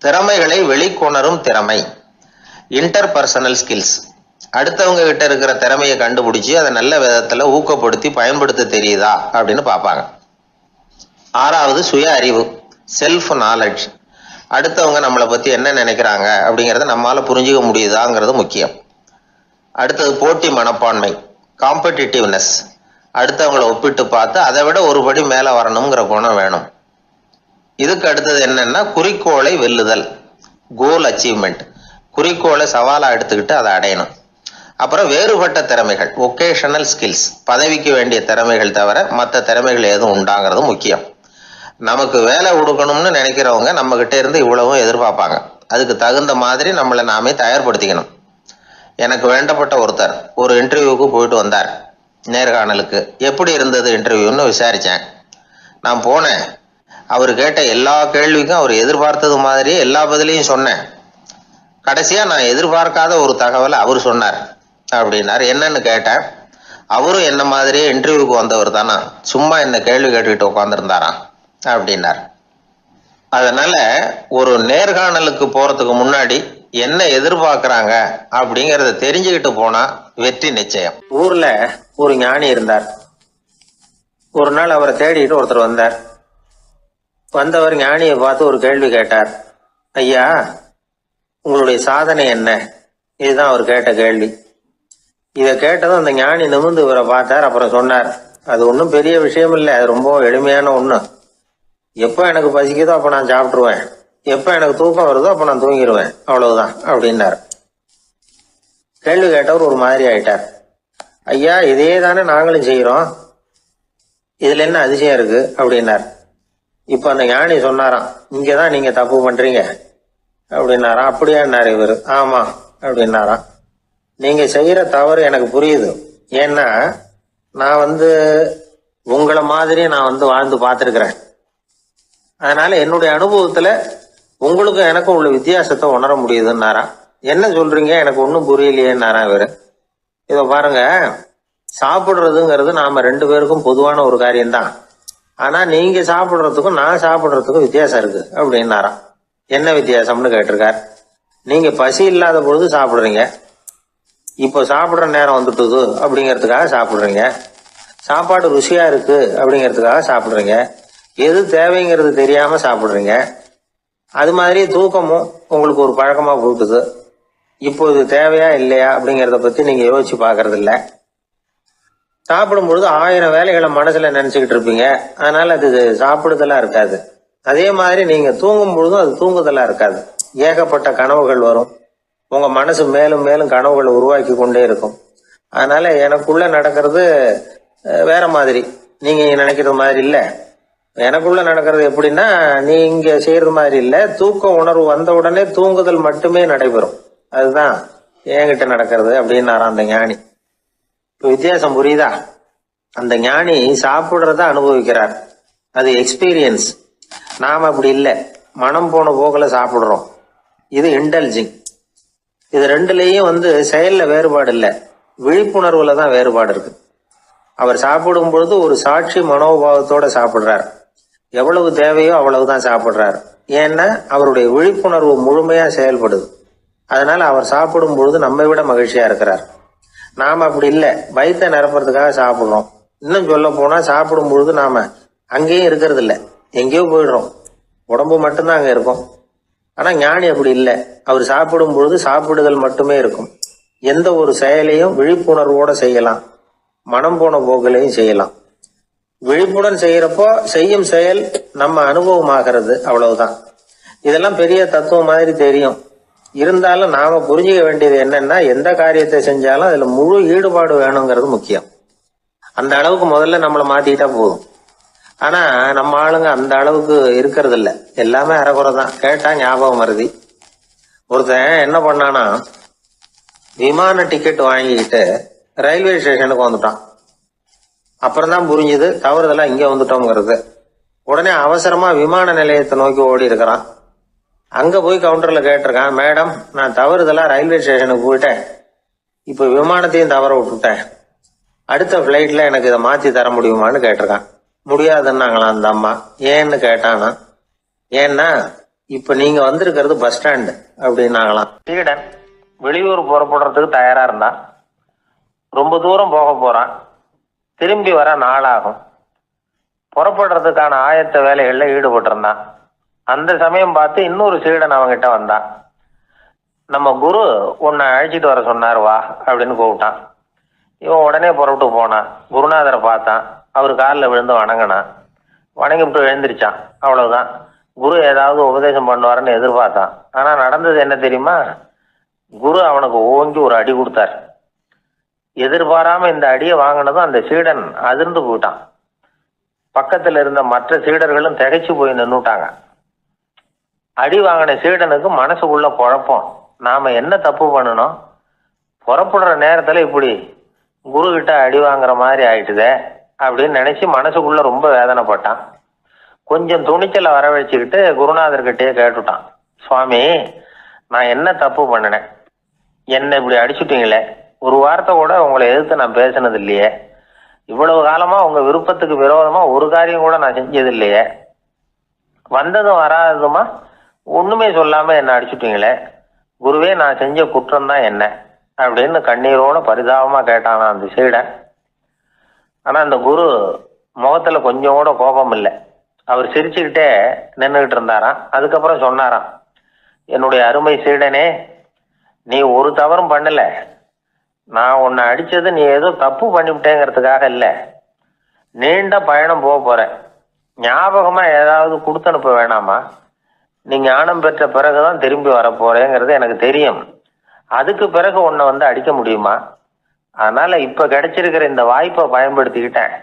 திறமைகளை வெளிக்கொணரும் திறமை, இன்டர்பர்சனல் ஸ்கில்ஸ். அடுத்தவங்க கிட்ட இருக்கிற திறமையை கண்டுபிடிச்சி அதை நல்ல விதத்தில் ஊக்கப்படுத்தி பயன்படுத்த தெரியுதா அப்படின்னு பார்ப்பாங்க. ஆறாவது சுய அறிவு, செல்ஃப் நாலேஜ். அடுத்தவங்க நம்மளை பற்றி என்ன நினைக்கிறாங்க அப்படிங்கிறத நம்மளால் புரிஞ்சுக்க முடியுதாங்கிறது முக்கியம். அடுத்தது போட்டி மனப்பான்மை, காம்படிட்டிவ்னஸ். அடுத்தவங்களை ஒப்பிட்டு பார்த்து அதை விட ஒரு படி மேலே வரணுங்கிற குணம் வேணும். இதுக்கு அடுத்தது என்னன்னா குறிக்கோளை வெல்லுதல், கோல் அச்சீவ்மெண்ட். குறிக்கோளை சவாலாக எடுத்துக்கிட்டு அதை அடையணும். அப்புறம் வேறுபட்ட திறமைகள், ஒகேஷனல் ஸ்கில்ஸ். பதவிக்கு வேண்டிய திறமைகள் தவிர மற்ற திறமைகள் எதுவும் உண்டாங்கிறது முக்கியம். நமக்கு வேலை கொடுக்கணும்னு நினைக்கிறவங்க நம்ம கிட்ட இருந்து இவ்வளவும் எதிர்பார்ப்பாங்க. அதுக்கு தகுந்த மாதிரி நம்மளை நாமே தயார்படுத்திக்கணும். எனக்கு வேண்டப்பட்ட ஒருத்தர் ஒரு இன்டர்வியூவுக்கு போயிட்டு வந்தார், நேர்காணலுக்கு. எப்படி இருந்தது இன்டர்வியூன்னு விசாரித்தேன். நான் போனேன். அவர் கேட்ட எல்லா கேள்விக்கும் அவர் எதிர்பார்த்தது மாதிரியே எல்லா பதிலையும் சொன்னேன். கடைசியாக நான் எதிர்பார்க்காத ஒரு தகவலை அவர் சொன்னார் அப்படின்னார். என்னன்னு கேட்டேன். அவரும் என்ன மாதிரியே இன்டர்வியூக்கு வந்தவர் தானா, சும்மா என்ன கேள்வி கேட்டுக்கிட்டு உட்காந்துருந்தாராம் அப்படின்னார். அதனால ஒரு நேர்காணலுக்கு போறதுக்கு முன்னாடி என்ன எதிர்பார்க்கறாங்க அப்படிங்கறத தெரிஞ்சுக்கிட்டு போனா வெற்றி நிச்சயம். ஊர்ல ஒரு ஞானி இருந்தார். ஒரு நாள் அவரை தேடிட்டு ஒருத்தர் வந்தார். வந்தவர் ஞானியை பார்த்து ஒரு கேள்வி கேட்டார். ஐயா, உங்களுடைய சாதனை என்ன? இதுதான் அவர் கேட்ட கேள்வி. இதை கேட்டதும் அந்த ஞானி நிமிர்ந்து இவரை பார்த்தார். அப்புறம் சொன்னார், அது ஒன்றும் பெரிய விஷயம் இல்லை, அது ரொம்ப எளிமையான ஒண்ணு. எப்போ எனக்கு பசிக்குதோ அப்போ நான் சாப்பிட்டுருவேன், எப்போ எனக்கு தூக்கம் வருதோ அப்போ நான் தூங்கிடுவேன், அவ்வளவுதான் அப்படின்னார். கேள்வி கேட்டவர் ஒரு மாதிரி ஆயிட்டார். ஐயா, இதே தானே நாங்களும் செய்யறோம், இதுல என்ன அதிசயம் இருக்கு அப்படின்னார். இப்ப அந்த ஞானி சொன்னாராம், இங்கதான் நீங்க தப்பு பண்றீங்க அப்படின்னாராம். அப்படியான்னாரு இவர். ஆமா அப்படின்னாராம். நீங்க செய்யற தவறு எனக்கு புரியுது. ஏன்னா நான் உங்களை மாதிரி நான் வாழ்ந்து பார்த்துருக்கிறேன். அதனால என்னுடைய அனுபவத்துல உங்களுக்கும் எனக்கும் உள்ள வித்தியாசத்தை உணர முடியுதுன்னாராம். என்ன சொல்றீங்க, எனக்கு ஒன்றும் புரியலையேன்னாராம் இவரு. இதை பாருங்க, சாப்பிடுறதுங்கிறது நாம ரெண்டு பேருக்கும் பொதுவான ஒரு காரியம்தான். ஆனா நீங்க சாப்பிடுறதுக்கும் நான் சாப்பிடுறதுக்கும் வித்தியாசம் இருக்கு அப்படின்னாராம். என்ன வித்தியாசம்னு கேட்டிருக்கார். நீங்க பசி இல்லாத பொழுது சாப்பிடுறீங்க, இப்போ சாப்பிடுற நேரம் வந்துட்டுது அப்படிங்கிறதுக்காக சாப்பிடுறீங்க. சாப்பாடு ருசியா இருக்கு அப்படிங்கிறதுக்காக சாப்பிடுறீங்க. எது தேவைங்கிறது தெரியாம சாப்பிடுறீங்க. அது மாதிரி தூக்கமும் உங்களுக்கு ஒரு பழக்கமா போட்டுது. இப்போ இது தேவையா இல்லையா அப்படிங்கிறத பத்தி நீங்க யோசிச்சு பாக்குறது இல்ல. சாப்பிடும் பொழுது 1000 வேலைகளை மனசுல நினைச்சுக்கிட்டு இருப்பீங்க. அதனால அது சாப்பிடுதலா இருக்காது. அதே மாதிரி நீங்க தூங்கும் பொழுதும் அது தூங்குதலா இருக்காது. ஏகப்பட்ட கனவுகள் வரும். உங்க மனசு மேலும் மேலும் கனவுகளை உருவாக்கி கொண்டே இருக்கும். அதனால எனக்குள்ள நடக்கிறது வேற மாதிரி, நீங்க நினைக்கிறது மாதிரி இல்ல. எனக்குள்ள நடக்கிறது எப்படின்னா, நீங்க செய்யறது மாதிரி இல்ல. தூக்க உணர்வு வந்த உடனே தூங்குதல் மட்டுமே நடைபெறும். அதுதான் என்கிட்ட நடக்கிறது அப்படின்னாராம் அந்த ஞானி. இப்ப வித்தியாசம் புரியுதா? அந்த ஞானி சாப்பிடுறத அனுபவிக்கிறார், அது எக்ஸ்பீரியன்ஸ். நாம அப்படி இல்லை, மனம் போன போக்கில் சாப்பிடுறோம். இது இன்டெலிஜிங். இது ரெண்டுலேயும் செயல்ல வேறுபாடு இல்லை, விழிப்புணர்வுல தான் வேறுபாடு இருக்கு. அவர் சாப்பிடும் பொழுது ஒரு சாட்சி மனோபாவத்தோட சாப்பிடுறார். எவ்வளவு தேவையோ அவ்வளவுதான் சாப்பிடுறார். ஏன்னா அவருடைய விழிப்புணர்வு முழுமையா செயல்படுது. அதனால அவர் சாப்பிடும் பொழுது நம்மை விட மகிழ்ச்சியா இருக்கிறார். நாம அப்படி இல்லை, வயிற்றை நிரப்புறதுக்காக சாப்பிடுறோம். இன்னும் சொல்ல போனா சாப்பிடும் பொழுது நாம அங்கேயும் இருக்கிறது இல்லை, எங்கேயோ போயிடுறோம். உடம்பு மட்டும்தான் அங்க இருக்கும். ஆனா ஞானி அப்படி இல்லை. அவர் சாப்பிடும் பொழுது சாப்பிடுதல் மட்டுமே இருக்கும். எந்த ஒரு செயலையும் விழிப்புணர்வோட செய்யலாம், மனம் போன போக்கிலையும் செய்யலாம். விழிப்புடன் செய்யறப்போ செய்யும் செயல் நம்ம அனுபவமாகிறது, அவ்வளவுதான். இதெல்லாம் பெரிய தத்துவம் மாதிரி தெரியும். இருந்தாலும் நாம புரிஞ்சுக்க வேண்டியது என்னன்னா, எந்த காரியத்தை செஞ்சாலும் அதுல முழு ஈடுபாடு வேணுங்கிறது முக்கியம். அந்த அளவுக்கு முதல்ல நம்மளை மாத்திக்கிட்டா போதும். ஆனா நம்ம ஆளுங்க அந்த அளவுக்கு இருக்கிறது இல்ல, எல்லாமே அரைக்குறை தான். கேட்டா ஞாபகம் வருது. ஒருத்தன் என்ன பண்ணானா, விமான டிக்கெட் வாங்கிக்கிட்டு ரயில்வே ஸ்டேஷனுக்கு வந்துட்டான். அப்புறம் தான் புரிஞ்சுது தவறுதெல்லாம் இங்க வந்துட்டோம்ங்கிறது. உடனே அவசரமா விமான நிலையத்தை நோக்கி ஓடி இருக்கிறான். அங்க போய் கவுண்டர்ல கேட்டிருக்கான், மேடம் நான் தவறுதெல்லாம் ரயில்வே ஸ்டேஷனுக்கு போயிட்டேன், இப்ப விமானத்தையும் தவற விட்டுட்டேன் அடுத்த ஃப்ளைட்டில் எனக்கு இதை மாற்றி தர முடியுமான்னு கேட்டிருக்கான். முடியாதுன்னாங்களாம் அந்த அம்மா. ஏன்னு கேட்டானா, ஏன்னா இப்போ நீங்கள் வந்திருக்கிறது பஸ் ஸ்டாண்டு அப்படின்னாங்களாம். சீடன் வெளியூர் புறப்படுறதுக்கு தயாராக இருந்தான். ரொம்ப தூரம் போக போகிறான். திரும்பி வர நாளாகும். புறப்படுறதுக்கான ஆயத்த வேலைகளில் ஈடுபட்டிருந்தான். அந்த சமயம் பார்த்து இன்னொரு சீடன் அவங்கிட்ட வந்தான். நம்ம குரு உன்னை அழைச்சிட்டு வர சொன்னார் வா அப்படின்னு கூப்பிட்டான். இவன் உடனே புறப்பட்டு போனான். குருநாதரை பார்த்தான். அவர் காலில் விழுந்து வணங்கினான். வணங்கிவிட்டு எழுந்திரிச்சான். அவ்வளவுதான். குரு ஏதாவது உபதேசம் பண்ணுவாருன்னு எதிர்பார்த்தான். ஆனால் நடந்தது என்ன தெரியுமா? குரு அவனுக்கு ஓங்கி ஒரு அடி கொடுத்தார். எதிர்பாராம இந்த அடியை வாங்கினதும் அந்த சீடன் அதிர்ந்து போயிட்டான். பக்கத்தில் இருந்த மற்ற சீடர்களும் திகைச்சு போய் நின்றுட்டாங்க. அடி வாங்கின சீடனுக்கு மனசுக்குள்ள குழப்பம். நாம என்ன தப்பு பண்ணணும்? புறப்படுற நேரத்துல இப்படி குரு கிட்ட அடி வாங்குற மாதிரி ஆயிட்டுதே அப்படின்னு நினைச்சு மனசுக்குள்ள ரொம்ப வேதனைப்பட்டான். கொஞ்சம் துணிச்சலை வரவழைச்சுக்கிட்டு குருநாதர்கிட்டயே கேட்டுட்டான். சுவாமி, நான் என்ன தப்பு பண்ணினேன்? என்னை இப்படி அடிச்சுட்டீங்களே. ஒரு வார்த்தை கூட உங்களை எதிர்த்து நான் பேசினது இல்லையே. இவ்வளவு காலமா உங்க விருப்பத்துக்கு விரோதமா ஒரு காரியம் கூட நான் செஞ்சது இல்லையே. வந்ததும் வராததுமா ஒண்ணுமே சொல்லாம என்ன அடிச்சுட்டீங்களே. குருவே, நான் செஞ்ச குற்றம் தான் என்ன அப்படின்னு கண்ணீரோட பரிதாபமா கேட்டானா அந்த சீடன். ஆனா அந்த குரு முகத்துல கொஞ்சம் கூட கோபம் இல்லை. அவர் சிரிச்சுக்கிட்டே நின்றுகிட்டு இருந்தாராம். அதுக்கப்புறம் சொன்னாராம், என்னுடைய அருமை சீடனே, நீ ஒரு தவறும் பண்ணல. நான் உன்னை அடிச்சது நீ ஏதோ தப்பு பண்ணிவிட்டேங்கிறதுக்காக இல்லை. நீண்ட பயணம் போக போறேன். ஞாபகமா ஏதாவது கொடுத்து அனுப்ப வேணாமா? நீ ஞானம் பெற்ற பிறகுதான் திரும்பி வர போறேங்கிறது எனக்கு தெரியும். அதுக்கு பிறகு உன்னை வந்து அடிக்க முடியுமா? அதனால இப்ப கிடைச்சிருக்கிற இந்த வாய்ப்பை பயன்படுத்திக்கிட்டேன்.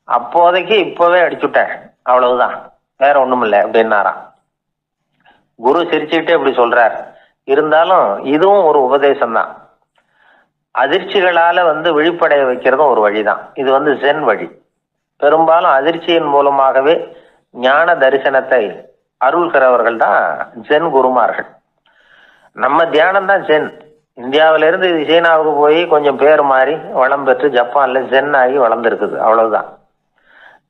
அப்போதைக்கு இப்பவே அடிச்சுட்டேன், அவ்வளவுதான், வேற ஒண்ணும் இல்லை அப்படின்னாராம். குரு சிரிச்சுக்கிட்டே இப்படி சொல்றார். இருந்தாலும் இதுவும் ஒரு உபதேசம் தான். அதிர்ச்சிகளால விழிப்படைய வைக்கிறதும் ஒரு வழிதான். இது ஜென் வழி. பெரும்பாலும் அதிர்ச்சியின் மூலமாகவே ஞான தரிசனத்தை அருள்கிறவர்கள் தான் ஜென் குருமார்கள். நம்ம தியானம் தான் ஜென். இந்தியாவிலிருந்து இது சீனாவுக்கு போய் கொஞ்சம் பேர் மாறி வளம் பெற்று ஜப்பான்ல ஜென் ஆகி வளர்ந்துருக்குது, அவ்வளவுதான்.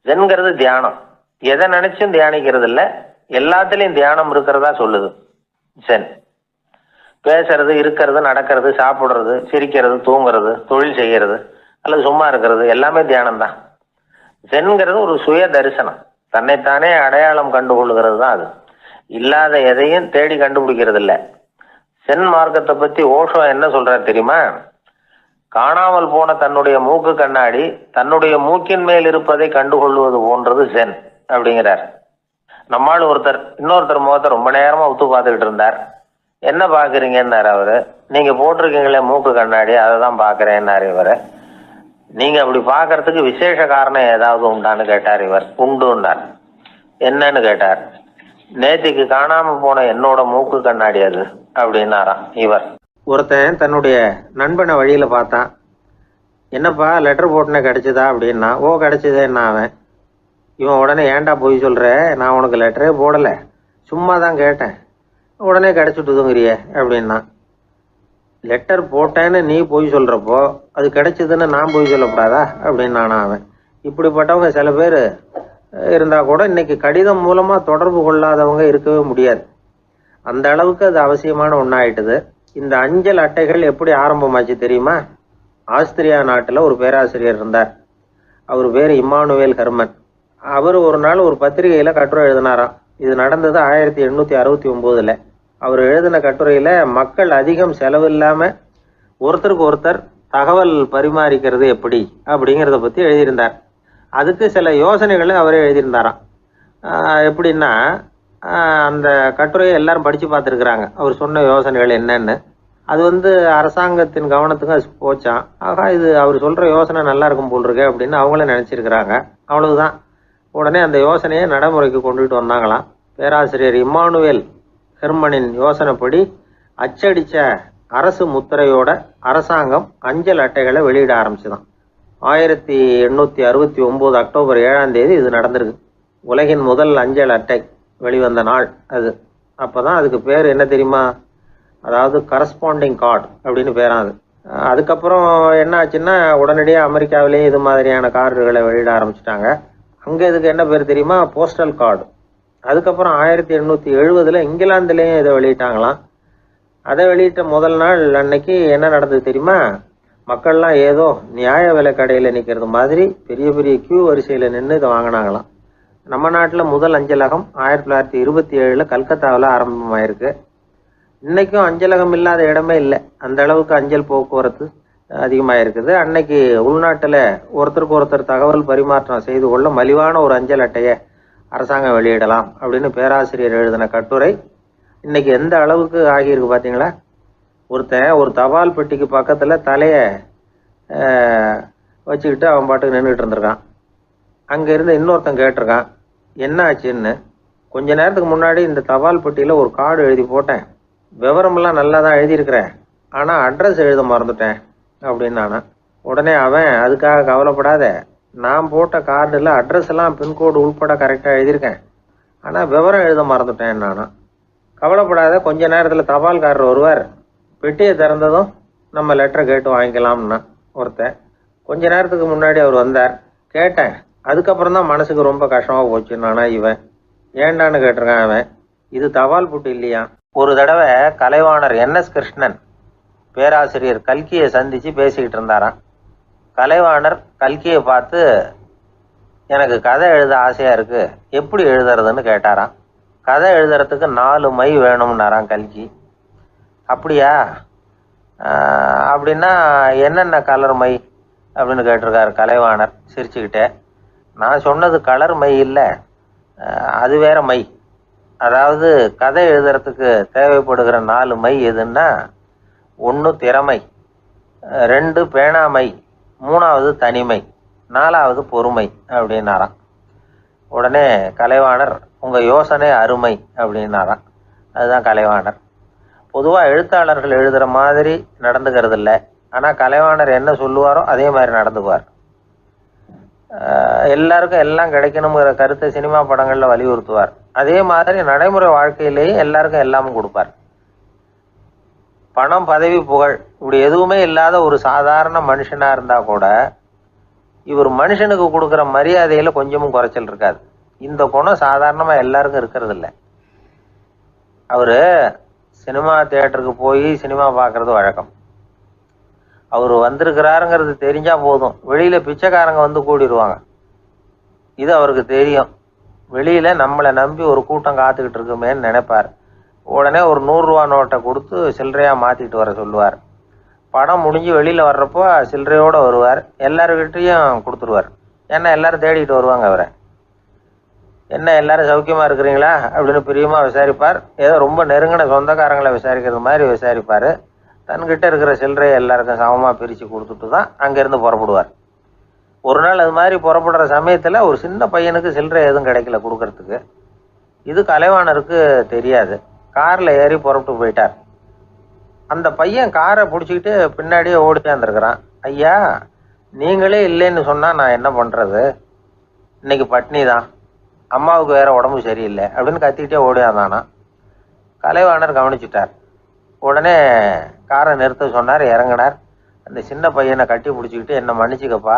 ஜென்கிறது தியானம். எதை நினைச்சும் தியானிக்கிறது இல்லை, எல்லாத்துலயும் தியானம் இருக்கிறதா சொல்லுது ஜென். பேசுறது, இருக்கிறது, நடக்கிறது, சாப்பிடுறது, சிரிக்கிறது, தூங்குறது, தொழில் செய்கிறது அல்லது சும்மா இருக்கிறது எல்லாமே தியானம் தான். ஜென்கிறது ஒரு சுய தரிசனம். தன்னைத்தானே அடையாளம் கண்டுகொள்ளுகிறது தான் அது. இல்லாத எதையும் தேடி கண்டுபிடிக்கிறது இல்லை. சென் மார்க்கத்தை பத்தி ஓஷோ என்ன சொல்றாரு தெரியுமா? காணாமல் போன தன்னுடைய மூக்கு கண்ணாடி தன்னுடைய மூக்கின் மேல் இருப்பதை கண்டுகொள்வது போன்றது சென் அப்படிங்கிறார். நம்மால் இன்னொருத்தர் முகத்தை ரொம்ப நேரமா உத்து பார்த்துக்கிட்டு இருந்தார். என்ன பாக்குறீங்கன்னாரு அவரு. நீங்க போட்டிருக்கீங்களே மூக்கு கண்ணாடி, அதை தான் பாக்குறேன்னாரு இவரு. நீங்க அப்படி பாக்குறதுக்கு விசேஷ காரணம் ஏதாவது உண்டான்னு கேட்டார் இவர். உண்டுன்னார். என்னன்னு கேட்டார். நேத்திக்கு காணாம போன என்னோட மூக்கு கண்ணாடி அது அப்படின்னாராம் இவர். ஒருத்தன் தன்னுடைய நண்பனை வழியில பார்த்தான். என்னப்பா லெட்டர் போட்டுனே கிடைச்சதா அப்படின்னா. ஓ கிடைச்சதேன்னா அவன். இவன் உடனே ஏன்டா போய் சொல்ற, நான் உனக்கு லெட்டரே போடல, சும்மா தான் கேட்டேன், உடனே கிடைச்சிட்டுதுங்கிறிய அப்படின்னா. லெட்டர் போட்டேன்னு நீ போய் சொல்றப்போ அது கிடைச்சதுன்னு நான் போய் சொல்லக்கூடாதா அப்படின்னானா அவன். இப்படிப்பட்டவங்க சில பேர் இருந்தா கூட இன்னைக்கு கடிதம் மூலமா தொடர்பு கொள்ளாதவங்க இருக்கவே முடியாது. அந்த அளவுக்கு அது அவசியமான ஒன்னாயிட்டுது. இந்த அஞ்சல் அட்டைகள் எப்படி ஆரம்பமாச்சு தெரியுமா? ஆஸ்திரியா நாட்டுல ஒரு பேராசிரியர் இருந்தார். அவர் பேர் இம்மானுவேல் ஹெர்மன். அவர் ஒரு நாள் ஒரு பத்திரிகையில கட்டுரை எழுதினாராம். இது நடந்தது 1869. அவர் எழுதின கட்டுரையில மக்கள் அதிகம் செலவு இல்லாம ஒருத்தருக்கு ஒருத்தர் தகவல் பரிமாறிக்கிறது எப்படி அப்படிங்கிறத பத்தி எழுதியிருந்தார். அதுக்கு சில யோசனைகளை அவரே எழுதியிருந்தாராம். எப்படின்னா, அந்த கட்டுரையை எல்லாரும் படிச்சு பார்த்துருக்குறாங்க. அவர் சொன்ன யோசனைகள் என்னன்னு. அது அரசாங்கத்தின் கவனத்துக்கு அது போச்சான். ஆகா, இது அவர் சொல்ற யோசனை நல்லா இருக்கும் போல் இருக்கு அப்படின்னு அவங்களே நினைச்சிருக்கிறாங்க. அவ்வளவுதான். உடனே அந்த யோசனையை நடைமுறைக்கு கொண்டுட்டு வந்தாங்களாம். பேராசிரியர் இம்மானுவேல் ஹெர்மனின் யோசனைப்படி அச்சடிச்ச அரசு முத்திரையோட அரசாங்கம் அஞ்சல் அட்டைகளை வெளியிட ஆரம்பிச்சுதான். 1869 அக்டோபர் 7ஆம் தேதி இது நடந்திருக்கு. உலகின் முதல் அஞ்சல் அட்டை வெளிவந்த நாள் அது. அப்பதான் அதுக்கு பேர் என்ன தெரியுமா? அதாவது கரஸ்பாண்டிங் கார்டு அப்படின்னு பேராது. அதுக்கப்புறம் என்ன ஆச்சுன்னா உடனடியாக அமெரிக்காவிலேயே இது மாதிரியான கார்டுகளை வெளியிட ஆரம்பிச்சிட்டாங்க. அங்கே இதுக்கு என்ன பேர் தெரியுமா? Postal card. அதுக்கப்புறம் 1870 இங்கிலாந்துலேயும் இதை வெளியிட்டாங்களாம். அதை வெளியிட்ட முதல் நாள் அன்னைக்கு என்ன நடந்தது தெரியுமா? மக்கள்லாம் ஏதோ நியாய விலை கடையில் நிற்கிறது மாதிரி பெரிய பெரிய கியூ வரிசையில் நின்று இதை வாங்கினாங்களாம். நம்ம நாட்டில் முதல் அஞ்சலகம் 1927 கல்கத்தாவில் ஆரம்பமாயிருக்கு. இன்னைக்கும் அஞ்சலகம் இல்லாத இடமே இல்லை. அந்த அளவுக்கு அஞ்சல் போக்குவரத்து அதிகமாக இருக்குது. அன்னைக்கு உள்நாட்டில் ஒருத்தருக்கு ஒருத்தர் தகவல் பரிமாற்றம் செய்து கொள்ள மலிவான ஒரு அஞ்சல் அட்டையை அரசாங்கம் வெளியிடலாம் அப்படின்னு பேராசிரியர் எழுதின கட்டுரை இன்னைக்கு எந்த அளவுக்கு ஆகியிருக்கு பார்த்தீங்களா? ஒருத்தன் ஒரு தபால் பெட்டிக்கு பக்கத்தில் தலையை வச்சுக்கிட்டு அவன் பாட்டுக்கு நின்றுட்டு இருந்திருக்கான். அங்கே இருந்து இன்னொருத்தன் கேட்டிருக்கான், என்ன ஆச்சுன்னு. கொஞ்ச நேரத்துக்கு முன்னாடி இந்த தபால் பெட்டியில் ஒரு கார்டு எழுதி போட்டேன், விவரமெல்லாம் நல்லா தான் எழுதியிருக்கிறேன், ஆனால் அட்ரஸ் எழுத மறந்துட்டேன் அப்படின்னு நானா. உடனே அவன், அதுக்காக கவலைப்படாத, நான் போட்ட கார்டில் அட்ரஸ் எல்லாம் பின்கோடு உள்பட கரெக்டாக எழுதியிருக்கேன், ஆனால் விவரம் எழுத மறந்துட்டேன் நானா. கவலைப்படாத, கொஞ்ச நேரத்தில் தபால்காரர் வருவார், பெட்டியை திறந்ததும் நம்ம லெட்டரை கேட்டு வாங்கிக்கலாம்னா ஒருத்தன். கொஞ்ச நேரத்துக்கு முன்னாடி அவர் வந்தார், கேட்டேன், அதுக்கப்புறம் தான் மனசுக்கு ரொம்ப கஷ்டமாக போச்சு நானா. இவன் ஏண்டான்னு கேட்டிருக்கான். அவன், இது தபால் புட்டு இல்லையா. ஒரு தடவை கலைவாணர் NS கிருஷ்ணன் பேராசிரியர் கல்கியை சந்திச்சு பேசிக்கிட்டு இருந்தாராம். கலைவாணர் கல்கியை பார்த்து, எனக்கு கதை எழுத ஆசையா இருக்கு, எப்படி எழுதுறதுன்னு கேட்டாராம். கதை எழுதுறதுக்கு 4 மை வேணும்னாராம் கல்கி. அப்படியா, அப்படின்னா என்னென்ன கலர் மை அப்படின்னு கேட்டிருக்காரு கலைவாணர் சிரிச்சுக்கிட்டே. நான் சொன்னது கலர் மை இல்லை, அது வேற மை. அதாவது கதை எழுதுறதுக்கு தேவைப்படுகிற 4 மை எதுன்னா, 1 திறமை, 2 பேணாமை, 3வது தனிமை, 4வது பொறுமை அப்படின்னாராம். உடனே கலைவாணர், உங்க யோசனை அருமை அப்படின்னாராம். அதுதான் கலைவாணர். பொதுவாக எழுத்தாளர்கள் எழுதுகிற மாதிரி நடந்துக்கிறது இல்லை, ஆனால் கலைவாணர் என்ன சொல்லுவாரோ அதே மாதிரி நடந்துக்குவார். எல்லாருக்கும் எல்லாம் கிடைக்கணுங்கிற கருத்தை சினிமா படங்களில் வலியுறுத்துவார். அதே மாதிரி நடைமுறை வாழ்க்கையிலேயே எல்லாருக்கும் எல்லாமும் கொடுப்பார். பணம், பதவி, புகழ் இப்படி எதுவுமே இல்லாத ஒரு சாதாரண மனுஷனாக இருந்தால் கூட இவர் மனுஷனுக்கு கொடுக்குற மரியாதையில் கொஞ்சமும் குறைச்சல் இருக்காது. இந்த குணம் சாதாரணமாக எல்லாருக்கும் இருக்கிறது இல்லை. அவர் சினிமா தியேட்டருக்கு போய் சினிமா பார்க்கறது வழக்கம். அவர் வந்திருக்கிறாருங்கிறது தெரிஞ்சா போதும், வெளியில பிச்சைக்காரங்க வந்து கூடிடுவாங்க. இது அவருக்கு தெரியும். வெளியில நம்மளை நம்பி ஒரு கூட்டம் காத்துக்கிட்டு இருக்குமேன்னு நினைப்பார். உடனே ஒரு 100 ரூபா நோட்டை கொடுத்து சில்லறையா மாத்திட்டு வர சொல்லுவார். படம் முடிஞ்சு வெளியில வர்றப்போ சில்லறையோட வருவார், எல்லாருக்கிட்டையும் கொடுத்துருவார். ஏன்னா எல்லாரும் தேடிட்டு வருவாங்க அவரை. என்ன எல்லாரும் சௌக்கியமா இருக்கிறீங்களா அப்படின்னு பிரியமா விசாரிப்பார். ஏதோ ரொம்ப நெருங்கின சொந்தக்காரங்களை விசாரிக்கிறது மாதிரி விசாரிப்பார். தன்கிட்ட இருக்கிற சில்லறையை எல்லாருக்கும் சமமாக பிரித்து கொடுத்துட்டு தான் அங்கேருந்து புறப்படுவார். ஒரு நாள் அது மாதிரி புறப்படுற சமயத்தில் ஒரு சின்ன பையனுக்கு சில்லறை எதுவும் கிடைக்கல கொடுக்கறதுக்கு. இது கலைவாணருக்கு தெரியாது. காரில் ஏறி புறப்பட்டு போயிட்டார். அந்த பையன் காரை பிடிச்சிக்கிட்டு பின்னாடியே ஓடி சேர்ந்துருக்கிறான். ஐயா, நீங்களே இல்லைன்னு சொன்னால் நான் என்ன பண்ணுறது, இன்னைக்கு பட்னி தான், அம்மாவுக்கு வேற உடம்பு சரியில்லை அப்படின்னு கத்திக்கிட்டே ஓடியாந்தானா. கலைவாணர் கவனிச்சுட்டார். உடனே காரை நிறுத்த சொன்னார், இறங்கினார். அந்த சின்ன பையனை கட்டி பிடிச்சிக்கிட்டு, என்னை மன்னிச்சுக்கப்பா,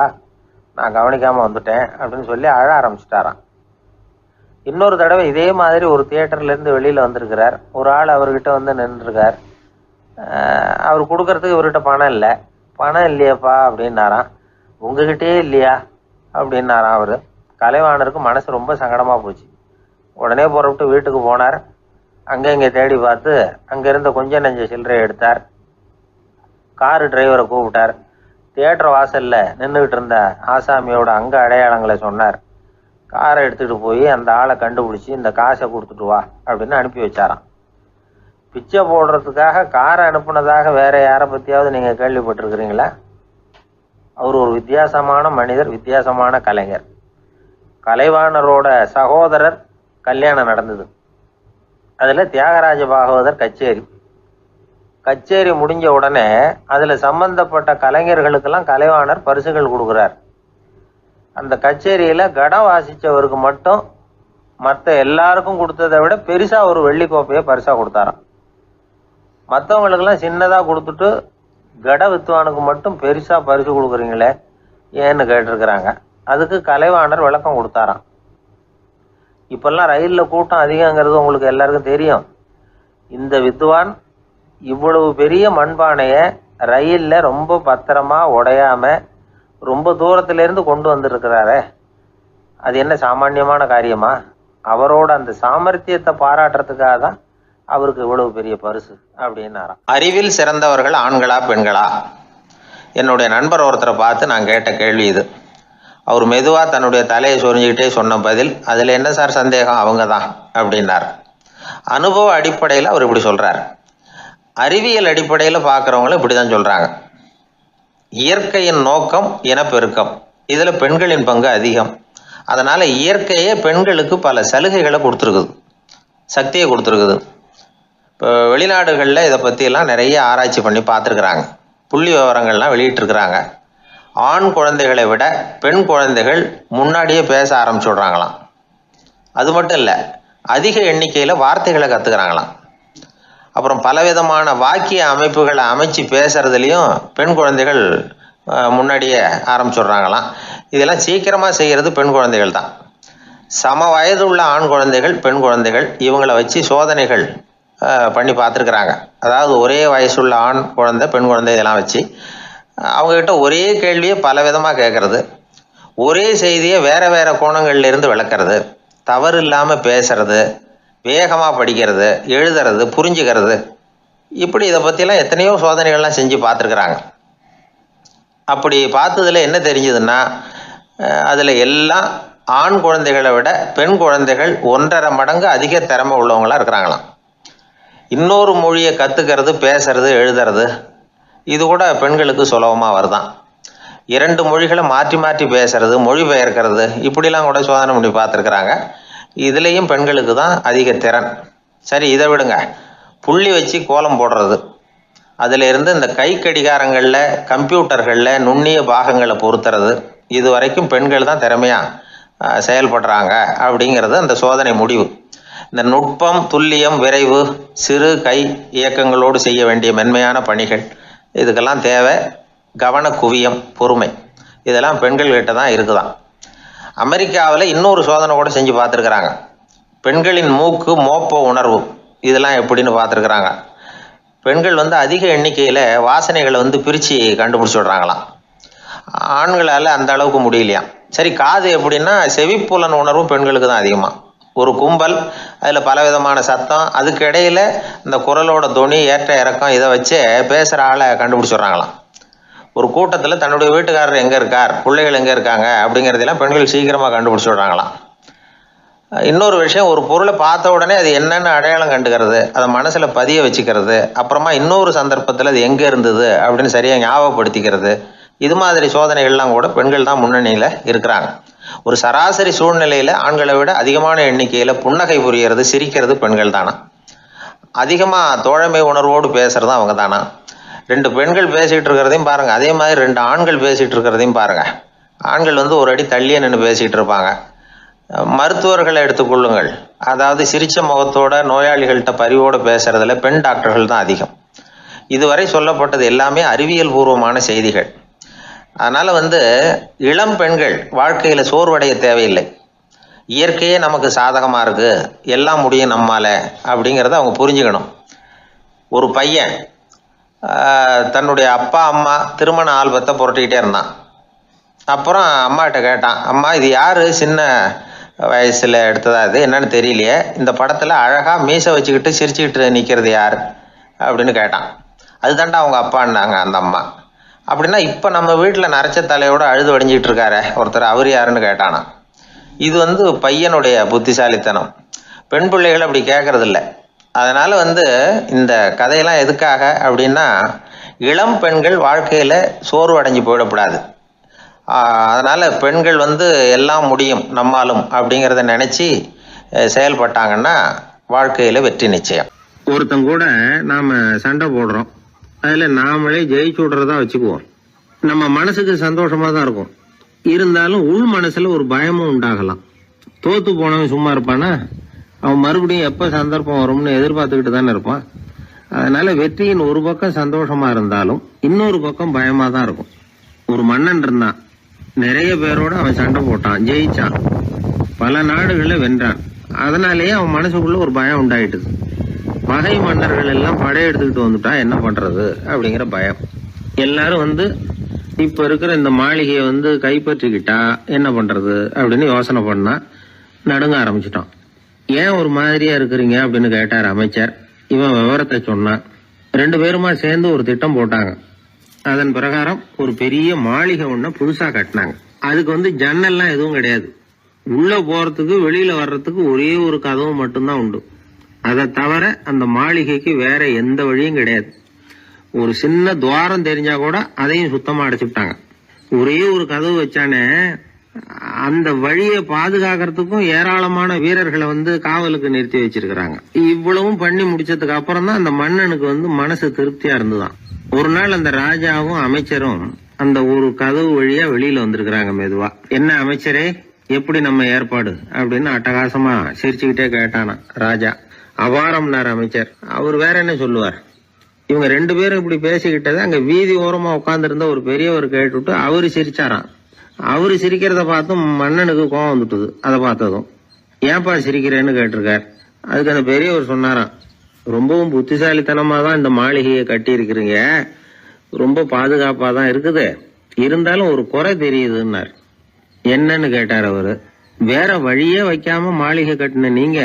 நான் கவனிக்காமல் வந்துட்டேன் அப்படின்னு சொல்லி அழ ஆரம்பிச்சுட்டாராம். இன்னொரு தடவை இதே மாதிரி ஒரு தியேட்டர்லேருந்து வெளியில் வந்திருக்கிறார். ஒரு ஆள் அவர்கிட்ட வந்து நின்றுருக்கார். அவர் கொடுக்கறதுக்கு இவர்கிட்ட பணம் இல்லை. பணம் இல்லையப்பா அப்படின்னாராம். உங்ககிட்டயே இல்லையா அப்படின்னாராம் அவர். கலைவாணருக்கு மனசு ரொம்ப சங்கடமாக போச்சு. உடனே புறப்பட்டு வீட்டுக்கு போனார். அங்கே இங்கே தேடி பார்த்து அங்கேருந்து கொஞ்சம் நெஞ்ச சில்லறையை எடுத்தார். காரு டிரைவரை கூப்பிட்டார். தியேட்டர் வாசலில் நின்றுக்கிட்டு இருந்த ஆசாமியோட அங்க அடையாளங்களை சொன்னார். காரை எடுத்துகிட்டு போய் அந்த ஆளை கண்டுபிடிச்சி இந்த காசை கொடுத்துட்டு வா அப்படின்னு அனுப்பி வச்சாராம். பிச்சை போடுறதுக்காக காரை அனுப்புனதாக வேற யாரை பற்றியாவது நீங்கள் கேள்விப்பட்டிருக்கிறீங்களா? அவர் ஒரு வித்தியாசமான மனிதர், வித்தியாசமான கலைஞர். கலைவாணரோட சகோதரர் கல்யாணம் நடந்தது. அதில் தியாகராஜ பாகவதர் கச்சேரி முடிஞ்ச உடனே அதில் சம்பந்தப்பட்ட கலைஞர்களுக்கெல்லாம் கலைவாணர் பரிசுகள் கொடுக்குறார். அந்த கச்சேரியில் கடம் வாசித்தவருக்கு மட்டும் மற்ற எல்லாருக்கும் கொடுத்ததை விட பெருசாக ஒரு வெள்ளி கோப்பையை பரிசாக கொடுத்தாராம். மற்றவங்களுக்கெல்லாம் சின்னதாக கொடுத்துட்டு கட வித்துவானுக்கு மட்டும் பெருசா பரிசு கொடுக்குறீங்களே ஏன்னு கேட்டிருக்கிறாங்க. அதுக்கு கலைவாணர் விளக்கம் கொடுத்தாராம். இப்பெல்லாம் ரயிலில் கூட்டம் அதிகங்கிறது உங்களுக்கு எல்லாருக்கும் தெரியும். இந்த வித்துவான் இவ்வளவு பெரிய மண்பானையை ரயிலில் ரொம்ப பத்திரமா உடையாம ரொம்ப தூரத்திலேருந்து கொண்டு வந்துருக்கிறாரே, அது என்ன சாமானியமான காரியமா? அவரோட அந்த சாமர்த்தியத்தை பாராட்டுறதுக்காக தான் அவருக்கு இவ்வளவு பெரிய பரிசு அப்படின்னாராம். அறிவில் சிறந்தவர்கள் ஆண்களா பெண்களா? என்னுடைய நண்பர் ஒருத்தரை பார்த்து நான் கேட்ட கேள்வி இது. அவர் மெதுவா தன்னுடைய தலையை சொரிஞ்சுக்கிட்டே சொன்ன பதில், அதுல என்ன சார் சந்தேகம், அவங்க தான் அப்படின்னார். அனுபவ அடிப்படையில் அவர் இப்படி சொல்றார். அறிவியல் அடிப்படையில் பார்க்குறவங்களும் இப்படிதான் சொல்றாங்க. இயற்கையின் நோக்கம் இனப்பெருக்கம், இதுல பெண்களின் பங்கு அதிகம். அதனால இயற்கையே பெண்களுக்கு பல சலுகைகளை கொடுத்துருக்குது, சக்தியை கொடுத்துருக்குது. இப்போ வெளிநாடுகளில் இதை பற்றியெல்லாம் நிறைய ஆராய்ச்சி பண்ணி பார்த்துருக்குறாங்க, புள்ளி விவரங்கள்லாம் வெளியிட்டிருக்கிறாங்க. ஆண் குழந்தைகளை விட பெண் குழந்தைகள் முன்னாடியே பேச ஆரம்பிச்சுடுறாங்களாம். அது மட்டும் இல்லை, அதிக எண்ணிக்கையில் வார்த்தைகளை கற்றுக்கிறாங்களாம். அப்புறம் பலவிதமான வாக்கிய அமைப்புகளை அமைச்சு பேசுறதுலேயும் பெண் குழந்தைகள் முன்னாடியே ஆரம்பிச்சுடுறாங்களாம். இதெல்லாம் சீக்கிரமாக செய்கிறது பெண் குழந்தைகள் தான். சம வயது உள்ள ஆண் குழந்தைகள் பெண் குழந்தைகள் இவங்களை வச்சு சோதனைகள் பண்ணி பார்த்துருக்குறாங்க. அதாவது ஒரே வயசுள்ள ஆண் குழந்தை பெண் குழந்தை இதெல்லாம் வச்சு அவங்கக்கிட்ட ஒரே கேள்வியை பல விதமாக கேட்கறது, ஒரே செய்தியை வேற வேற கோணங்கள்லேருந்து விளக்குறது, தவறு இல்லாமல் பேசுறது, வேகமாக படிக்கிறது, எழுதுறது, புரிஞ்சுக்கிறது, இப்படி இதை பற்றிலாம் எத்தனையோ சோதனைகள்லாம் செஞ்சு பார்த்துருக்குறாங்க. அப்படி பார்த்ததுல என்ன தெரிஞ்சதுன்னா, அதில் எல்லாம் ஆண் குழந்தைகளை விட பெண் குழந்தைகள் 1.5 மடங்கு அதிக திறமை உள்ளவங்களா இருக்கிறாங்களாம். இன்னொரு மொழியை கற்றுக்கிறது, பேசுறது, எழுதுறது, இது கூட பெண்களுக்கு சுலபமாக வருதான். 2 மொழிகளை மாற்றி மாற்றி பேசுறது, மொழிபெயர்க்கிறது, இப்படிலாம் கூட சோதனை பண்ணி பார்த்துருக்குறாங்க. இதுலேயும் பெண்களுக்கு தான் அதிக திறன். சரி, இதை விடுங்க. புள்ளி வச்சு கோலம் போடுறது, அதில் இருந்து இந்த கை கடிகாரங்களில், கம்ப்யூட்டர்களில் நுண்ணிய பாகங்களை பொருத்துறது, இது வரைக்கும் பெண்கள் தான் திறமையாக செயல்படுறாங்க அப்படிங்கிறது அந்த சோதனை முடிவு. இந்த நுட்பம், துல்லியம், விரைவு, சிறு கை இயக்கங்களோடு செய்ய வேண்டிய மென்மையான பணிகள், இதுக்கெல்லாம் தேவை கவன குவியம், பொறுமை, இதெல்லாம் பெண்கள்கிட்ட தான் இருக்குதான். அமெரிக்காவில் இன்னொரு சோதனை கூட செஞ்சு பார்த்துருக்குறாங்க. பெண்களின் மூக்கு மோப்ப உணர்வு, இதெல்லாம் எப்படின்னு பார்த்துருக்குறாங்க. பெண்கள் அதிக எண்ணிக்கையில் வாசனைகளை பிரித்து கண்டுபிடிச்சி விடுறாங்களாம். ஆண்களால் அந்த அளவுக்கு முடியலையாம். சரி, காது எப்படின்னா செவிப்புலன் உணர்வும் பெண்களுக்கு தான் அதிகமாக. ஒரு கும்பல், அதில் பலவிதமான சத்தம், அதுக்கு இடையில இந்த குரலோட தொனி, ஏற்ற இறக்கம், இதை வச்சே பேசுகிற ஆளை கண்டுபிடிச்சிடுறாங்களாம். ஒரு கூட்டத்தில் தன்னுடைய வீட்டுக்காரர் எங்கே இருக்கார், பிள்ளைகள் எங்கே இருக்காங்க அப்படிங்கிறதெல்லாம் பெண்கள் சீக்கிரமாக கண்டுபிடிச்சி விடுறாங்களாம். இன்னொரு விஷயம், ஒரு பொருளை பார்த்த உடனே அது என்னென்னு அடையாளம் கண்டுக்கிறது, அதை மனசில் பதிய வச்சுக்கிறது, அப்புறமா இன்னொரு சந்தர்ப்பத்தில் அது எங்கே இருந்தது அப்படின்னு சரியாக ஞாபகப்படுத்திக்கிறது, இது மாதிரி சோதனைகள்லாம் கூட பெண்கள் தான் முன்னணியில் இருக்கிறாங்க. ஒரு சராசரி சூழ்நிலையில் ஆண்களை விட அதிகமான எண்ணிக்கையில் புன்னகை புரியறது, சிரிக்கிறது பெண்கள் தானா. அதிகமாக தோழமை உணர்வோடு பேசுறது அவங்க தானா. 2 பெண்கள் பேசிகிட்டு இருக்கிறதையும் பாருங்கள், அதே மாதிரி 2 ஆண்கள் பேசிகிட்டு இருக்கிறதையும் பாருங்கள். ஆண்கள் ஒரு அடி தள்ளியே நின்று பேசிகிட்டு இருப்பாங்க. மருத்துவர்களை எடுத்துக்கொள்ளுங்கள், அதாவது சிரிச்ச முகத்தோட நோயாளிகள்கிட்ட பரிவோடு பேசுறதுல பெண் டாக்டர்கள் தான் அதிகம். இதுவரை சொல்லப்பட்டது எல்லாமே அறிவியல் பூர்வமான செய்திகள். அதனால இளம் பெண்கள் வாழ்க்கையில சோர்வடைய தேவையில்லை. இயற்கையே நமக்கு சாதகமா இருக்கு, எல்லாம் முடியும் நம்மால அப்படிங்கிறத அவங்க புரிஞ்சுக்கணும். ஒரு பையன் தன்னுடைய அப்பா அம்மா திருமண ஆல்பத்தை புரட்டிக்கிட்டே இருந்தான். அப்புறம் அம்மாகிட்ட கேட்டான், அம்மா இது யாரு சின்ன வயசுல எடுத்ததா, இது என்னன்னு தெரியலையே, இந்த படத்துல அழகா மீசை வச்சுக்கிட்டு சிரிச்சுக்கிட்டு நிக்கிறது யார் அப்படின்னு கேட்டான். அதுதான்டா அவங்க அப்பான்னாங்க அந்த அம்மா. அப்படின்னா இப்போ நம்ம வீட்டில் நரைச்ச தலையோட அழுது வடிஞ்சிட்டு இருக்காரு ஒருத்தர், அவர் யாருன்னு கேட்டானா. இது பையனுடைய புத்திசாலித்தனம். பெண் பிள்ளைகள் அப்படி கேட்கறது இல்லை. அதனால இந்த கதையெல்லாம் எதுக்காக அப்படின்னா, இளம் பெண்கள் வாழ்க்கையில் சோர்வு அடைஞ்சு போயிடக்கூடாது. அதனால பெண்கள் எல்லாம் முடியும் நம்மாலும் அப்படிங்கிறத நினைச்சு செயல்பட்டாங்கன்னா வாழ்க்கையில் வெற்றி நிச்சயம். ஒருத்தங்க கூட நாம சண்டை போடுறோம், அதில் நாமளே ஜெயிச்சு விடுறதா வச்சுக்குவோம். நம்ம மனசுக்கு சந்தோஷமாக தான் இருக்கும். இருந்தாலும் உள் மனசில் ஒரு பயமும் உண்டாகலாம். தோத்து போனவன் சும்மா இருப்பானா? அவன் மறுபடியும் எப்போ சந்தர்ப்பம் வரும்னு எதிர்பார்த்துக்கிட்டு தானே இருப்பான். அதனால வெற்றியின் ஒரு பக்கம் சந்தோஷமா இருந்தாலும் இன்னொரு பக்கம் பயமா தான் இருக்கும். ஒரு மன்னன் இருந்தான், நிறைய பேரோட அவன் சண்டை போட்டான், ஜெயிச்சான், பல நாடுகளை வென்றான். அதனாலேயே அவன் மனசுக்குள்ள ஒரு பயம் உண்டாயிட்டுது. பகை மன்னர்கள் எல்லாம் படையெடுத்துக்கிட்டு வந்துட்டா என்ன பண்றது அப்படிங்கிற பயம். எல்லாரும் இப்ப இருக்கிற இந்த மாளிகையை கைப்பற்றிக்கிட்டா என்ன பண்றது அப்படின்னு யோசனை பண்ணா நடுங்க ஆரம்பிச்சிட்டான். ஏன் ஒரு மாதிரியா இருக்கிறீங்க அப்படின்னு கேட்டார் அமைச்சர். இவன் விவரத்தை சொன்னான். 2 பேருமா சேர்ந்து ஒரு திட்டம் போட்டாங்க. அதன் பிரகாரம் ஒரு பெரிய மாளிகை ஒண்ணு புதுசா கட்டினாங்க. அதுக்கு ஜன்னல்லாம் எதுவும் கிடையாது. உள்ள போறதுக்கு வெளியில வர்றதுக்கு ஒரே ஒரு கதவு மட்டும்தான் உண்டு. அதை தவிர அந்த மாளிகைக்கு வேற எந்த வழியும் கிடையாது. ஒரு சின்ன துவாரம் தெரிஞ்சா கூட அதையும் சுத்தமா அடைச்சுட்டாங்க. ஒரே ஒரு கதவு வச்சானே, அந்த வழியை பாதுகாக்கிறதுக்கும் ஏராளமான வீரர்களை காவலுக்கு நிறுத்தி வச்சிருக்கிறாங்க. இவ்வளவும் பண்ணி முடிச்சதுக்கு அப்புறம் தான் அந்த மன்னனுக்கு மனசு திருப்தியா இருந்துதான். ஒரு நாள் அந்த ராஜாவும் அமைச்சரும் அந்த ஒரு கதவு வழியா வெளியில வந்திருக்கிறாங்க மெதுவா. என்ன அமைச்சரே, எப்படி நம்ம ஏற்பாடு அப்படின்னு அட்டகாசமா சிரிச்சுக்கிட்டே கேட்டானா ராஜா. அபாரம்னார் அமைச்சர். அவர் வேற என்ன சொல்லுவார்? இவங்க 2 பேரும் இப்படி பேசிக்கிட்டதை அங்க வீதி ஓரமா உட்கார்ந்து இருந்த ஒரு பெரியவர் கேட்டுட்டு அவரு சிரிச்சாராம். அவரு சிரிக்கிறத பார்த்தும் மன்னனுக்கு கோவம் வந்துட்டுது. அதை பார்த்ததும் ஏன்பா சிரிக்கிறேன்னு கேட்டிருக்கார். அதுக்கு அந்த பெரியவர் சொன்னாராம், ரொம்பவும் புத்திசாலித்தனமா தான் இந்த மாளிகையை கட்டி இருக்கிறீங்க, ரொம்ப பாதுகாப்பா தான் இருக்குது, இருந்தாலும் ஒரு குறை தெரியுதுன்னார். என்னன்னு கேட்டார் அவரு. வேற வழியே வைக்காம மாளிகை கட்டின நீங்க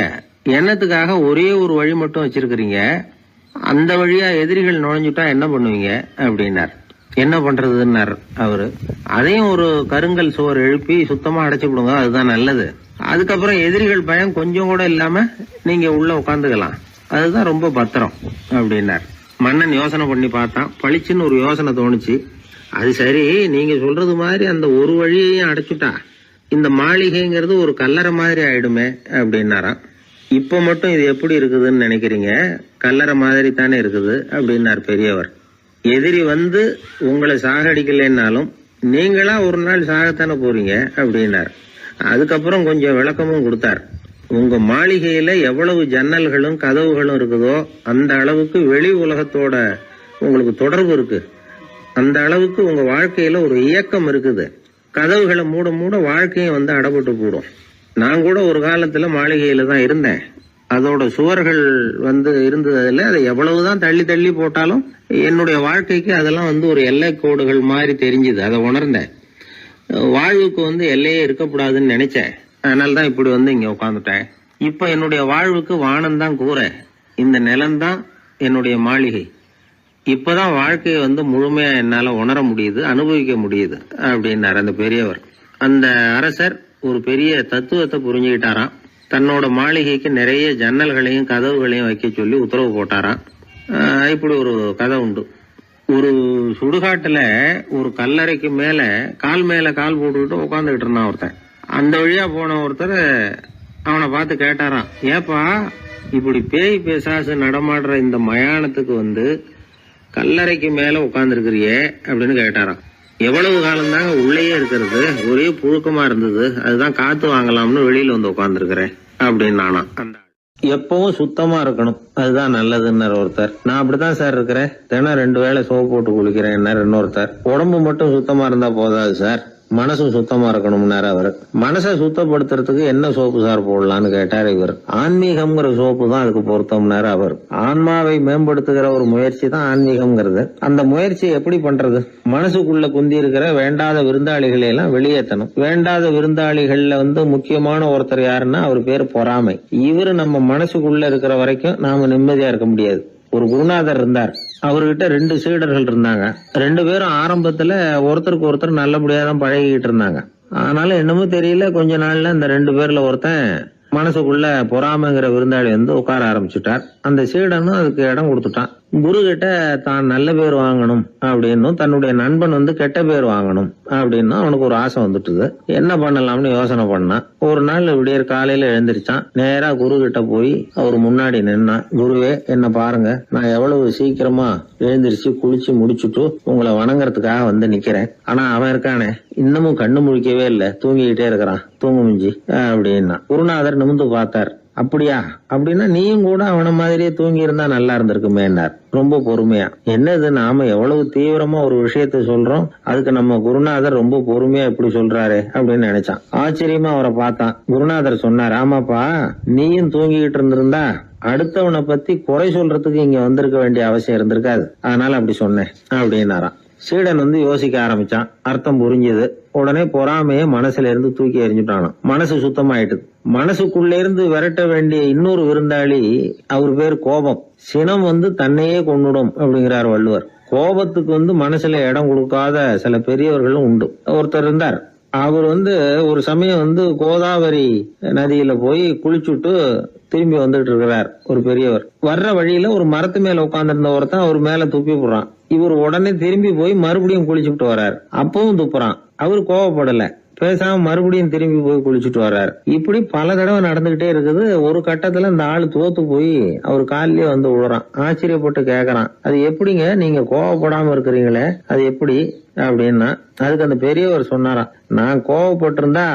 என்னத்துக்காக ஒரே ஒரு வழி மட்டும் வச்சிருக்கிறீங்க? அந்த வழியா எதிரிகள் நுழைஞ்சுட்டா என்ன பண்ணுவீங்க அப்படின்னார். என்ன பண்றதுன்னார் அவரு. அதையும் ஒரு கருங்கல் சுவர் எழுப்பி சுத்தமா அடைச்சு விடுங்க, அதுதான் நல்லது. அதுக்கப்புறம் எதிரிகள் பயம் கொஞ்சம் கூட இல்லாம நீங்க உள்ள உட்காந்துக்கலாம், அதுதான் ரொம்ப பத்திரம் அப்படின்னார். மன்னன் யோசனை பண்ணி பார்த்தான். பளிச்சுன்னு ஒரு யோசனை தோணுச்சு. அது சரி, நீங்க சொல்றது மாதிரி அந்த ஒரு வழியையும் அடைச்சுட்டா இந்த மாளிகைங்கிறது ஒரு கல்லறை மாதிரி ஆயிடுமே அப்படின்னாராம். இப்ப மட்டும் இது எப்படி இருக்குதுன்னு நினைக்கிறீங்க? கல்லறை மாதிரி தானே இருக்குது அப்படின்னார் பெரியவர். எதிரி உங்களை சாகடிக்கலைன்னாலும் நீங்களா ஒரு நாள் சாகத்தானே போறீங்க அப்படின்னார். அதுக்கப்புறம் கொஞ்சம் விளக்கமும் கொடுத்தார். உங்க மாளிகையில எவ்வளவு ஜன்னல்களும் கதவுகளும் இருக்குதோ அந்த அளவுக்கு வெளி உலகத்தோட உங்களுக்கு தொடர்பு இருக்கு. அந்த அளவுக்கு உங்க வாழ்க்கையில ஒரு இயக்கம் இருக்குது. கதவுகளை மூட மூட வாழ்க்கையும் அடப்பட்டு போடும். நான் கூட ஒரு காலத்துல மாளிகையில தான் இருந்தேன். அதோட சுவர்கள் இருந்ததுல அதை எவ்வளவுதான் தள்ளி தள்ளி போட்டாலும் என்னுடைய வாழ்க்கைக்கு அதெல்லாம் ஒரு எல்லை கோடுகள் மாதிரி தெரிஞ்சுது. அதை உணர்ந்தேன். வாழ்வுக்கு எல்லையே இருக்கக்கூடாதுன்னு நினைச்சேன். அதனாலதான் இப்படி இங்க உட்காந்துட்டேன். இப்ப என்னுடைய வாழ்வுக்கு வானம்தான் கூரை, இந்த நிலம்தான் என்னுடைய மாளிகை. இப்பதான் வாழ்க்கையை முழுமையா என்னால உணர முடியுது, அனுபவிக்க முடியுது அப்படின்னாரு அந்த பெரியவர். அந்த அரசர் ஒரு பெரிய தத்துவத்தை புரிஞ்சுக்கிட்டாராம். தன்னோட மாளிகைக்கு நிறைய ஜன்னல்களையும் கதவுகளையும் வைக்க சொல்லி உத்தரவு போட்டாராம். இப்படி ஒரு கதை உண்டு. ஒரு சுடுகாட்டுல ஒரு கல்லறைக்கு மேல கால் போட்டுக்கிட்டு உட்காந்துக்கிட்டு இருந்தான் ஒருத்தன். அந்த வழியா போன ஒருத்தர் அவனை பார்த்து கேட்டாராம், ஏப்பா இப்படி பேய் பிசாசு நடமாடுற இந்த மயானத்துக்கு கல்லறைக்கு மேல உட்கார்ந்து இருக்கிறியே அப்படின்னு கேட்டாராம். எவ்வளவு காலம் தாங்க உள்ளேயே இருக்கிறது, ஒரே புழுக்கமா இருந்தது, அதுதான் காத்து வாங்கலாம்னு வெளியில உட்கார்ந்து இருக்கிறேன் அப்படின்னு நானா. அந்த எப்பவும் சுத்தமா இருக்கணும், அதுதான் நல்லதுன்னாரு ஒருத்தர். நான் அப்படித்தான் சார் இருக்கிறேன், தினம் 2 வேளை சோப்பு போட்டு குளிக்கிறேன் இன்னொருத்தர். உடம்பு மட்டும் சுத்தமா இருந்தா போதாது சார், மனசும் சுத்தமா இருக்கணும்னாரு அவர். மனசை சுத்தப்படுத்துறதுக்கு என்ன சோப்பு சார் போடலான்னு கேட்டாரு இவர். ஆன்மீகம்ங்கிற சோப்பு தான் அதுக்கு பொருத்தம்னாரு அவர். ஆன்மாவை மேம்படுத்துகிற ஒரு முயற்சி தான் ஆன்மீகம்ங்கிறது. அந்த முயற்சியை எப்படி பண்றது? மனசுக்குள்ள குந்தி இருக்கிற வேண்டாத விருந்தாளிகளை எல்லாம் வெளியேற்றணும். வேண்டாத விருந்தாளிகள்ல முக்கியமான ஒருத்தர் யாருன்னா அவர் பேரு பொறாமை. இவரு நம்ம மனசுக்குள்ள இருக்கிற வரைக்கும் நாம நிம்மதியா இருக்க முடியாது. ஒரு குருநாதர் இருந்தார், அவர்கிட்ட 2 சீடர்கள் இருந்தாங்க. 2 பேரும் ஆரம்பத்துல ஒருத்தருக்கு ஒருத்தர் நல்லபடியா தான் பழகிட்டு இருந்தாங்க. ஆனாலும் என்னமோ தெரியல, கொஞ்ச நாள்ல இந்த 2 பேர்ல ஒருத்தன் மனசுக்குள்ள பொறாமைங்கிற விருந்தாளி உட்கார ஆரம்பிச்சுட்டார். அந்த சீடனும் அதுக்கு இடம் கொடுத்துட்டான். குரு கிட்ட தான் நல்ல பேர் வாங்கணும் அப்படின்னும் தன்னுடைய நண்பன் கெட்ட பேர் வாங்கணும் அப்படின்னு அவனுக்கு ஒரு ஆசை வந்துட்டுது. என்ன பண்ணலாம்னு யோசனை பண்ணான். ஒரு நாள் விடியற் காலையில எழுந்திருச்சான். நேரா குரு கிட்ட போய் அவர் முன்னாடி நின்னான். குருவே, என்ன பாருங்க, நான் எவ்வளவு சீக்கிரமா எழுந்திருச்சு குளிச்சு முடிச்சுட்டு உங்களை வணங்குறதுக்காக நிக்கிறேன். ஆனா அவன் இருக்கானே இன்னமும் கண்ணு முழிக்கவே இல்லை, தூங்கிக்கிட்டே இருக்கிறான், தூங்கு மிஞ்சி அப்படின்னா. குருநாதர் நிமிந்து பார்த்தார். அப்படியா? அப்படின்னா நீயும் கூட அவன மாதிரியே தூங்கி இருந்தா நல்லா இருந்திருக்குமேன்னார் ரொம்ப பொறுமையா. என்னது, நாம எவ்வளவு தீவிரமா ஒரு விஷயத்த சொல்றோம், அதுக்கு நம்ம குருநாதர் ரொம்ப பொறுமையா இப்படி சொல்றாரு அப்படின்னு நினைச்சான். ஆச்சரியமா அவரை பார்த்தான். குருநாதர் சொன்னார், ஆமாப்பா, நீயும் தூங்கிக்கிட்டு இருந்திருந்தா அடுத்தவனை பத்தி குறை சொல்றதுக்கு இங்க வந்திருக்க வேண்டிய அவசியம் இருந்திருக்காது, அதனால அப்படி சொன்னேன் அப்படின்னாராம். சீடன் யோசிக்க ஆரம்பிச்சான். அர்த்தம் புரிஞ்சது. உடனே பொறாமைய மனசுல இருந்து தூக்கி எறிஞ்சுட்டானோ. மனசு சுத்தமாயிட்டுது. மனசுக்குள்ள இருந்து விரட்ட வேண்டிய இன்னொரு விருந்தாளி, அவர் பேர் கோபம். சினம் தன்னையே கொன்னுடும் அப்படிங்கிறார் வள்ளுவர். கோபத்துக்கு மனசுல இடம் கொடுக்காத சில பெரியவர்களும் உண்டு. ஒருத்தர் இருந்தார். அவர் ஒரு சமயம் கோதாவரி நதியில போய் குளிச்சுட்டு திரும்பி வந்துட்டு இருக்கிறார். ஒரு பெரியவர் வர்ற வழியில ஒரு மரத்து மேல உட்கார்ந்திருந்த ஒருத்தன் அவர் மேல துப்பி போடுறான். இவர் உடனே திரும்பி போய் மறுபடியும் குளிச்சுட்டு வர்றார். அப்பவும் துப்புறான். அவரு கோவப்படல, பேசாம மறுபடியும் திரும்பி போய் குளிச்சுட்டு வர்றாரு. இப்படி பல தடவை நடந்துகிட்டே இருக்குது. ஒரு கட்டத்துல இந்த ஆளு தோத்து போய் அவர் காலிலேயே விழுறான். ஆச்சரியப்பட்டு கேக்குறான், அது எப்படிங்க நீங்க கோவப்படாம இருக்கிறீங்களே, அது எப்படி அப்படின்னா, அதுக்கு அந்த பெரியவர் சொன்னாராம், நான் கோவப்பட்டிருந்தா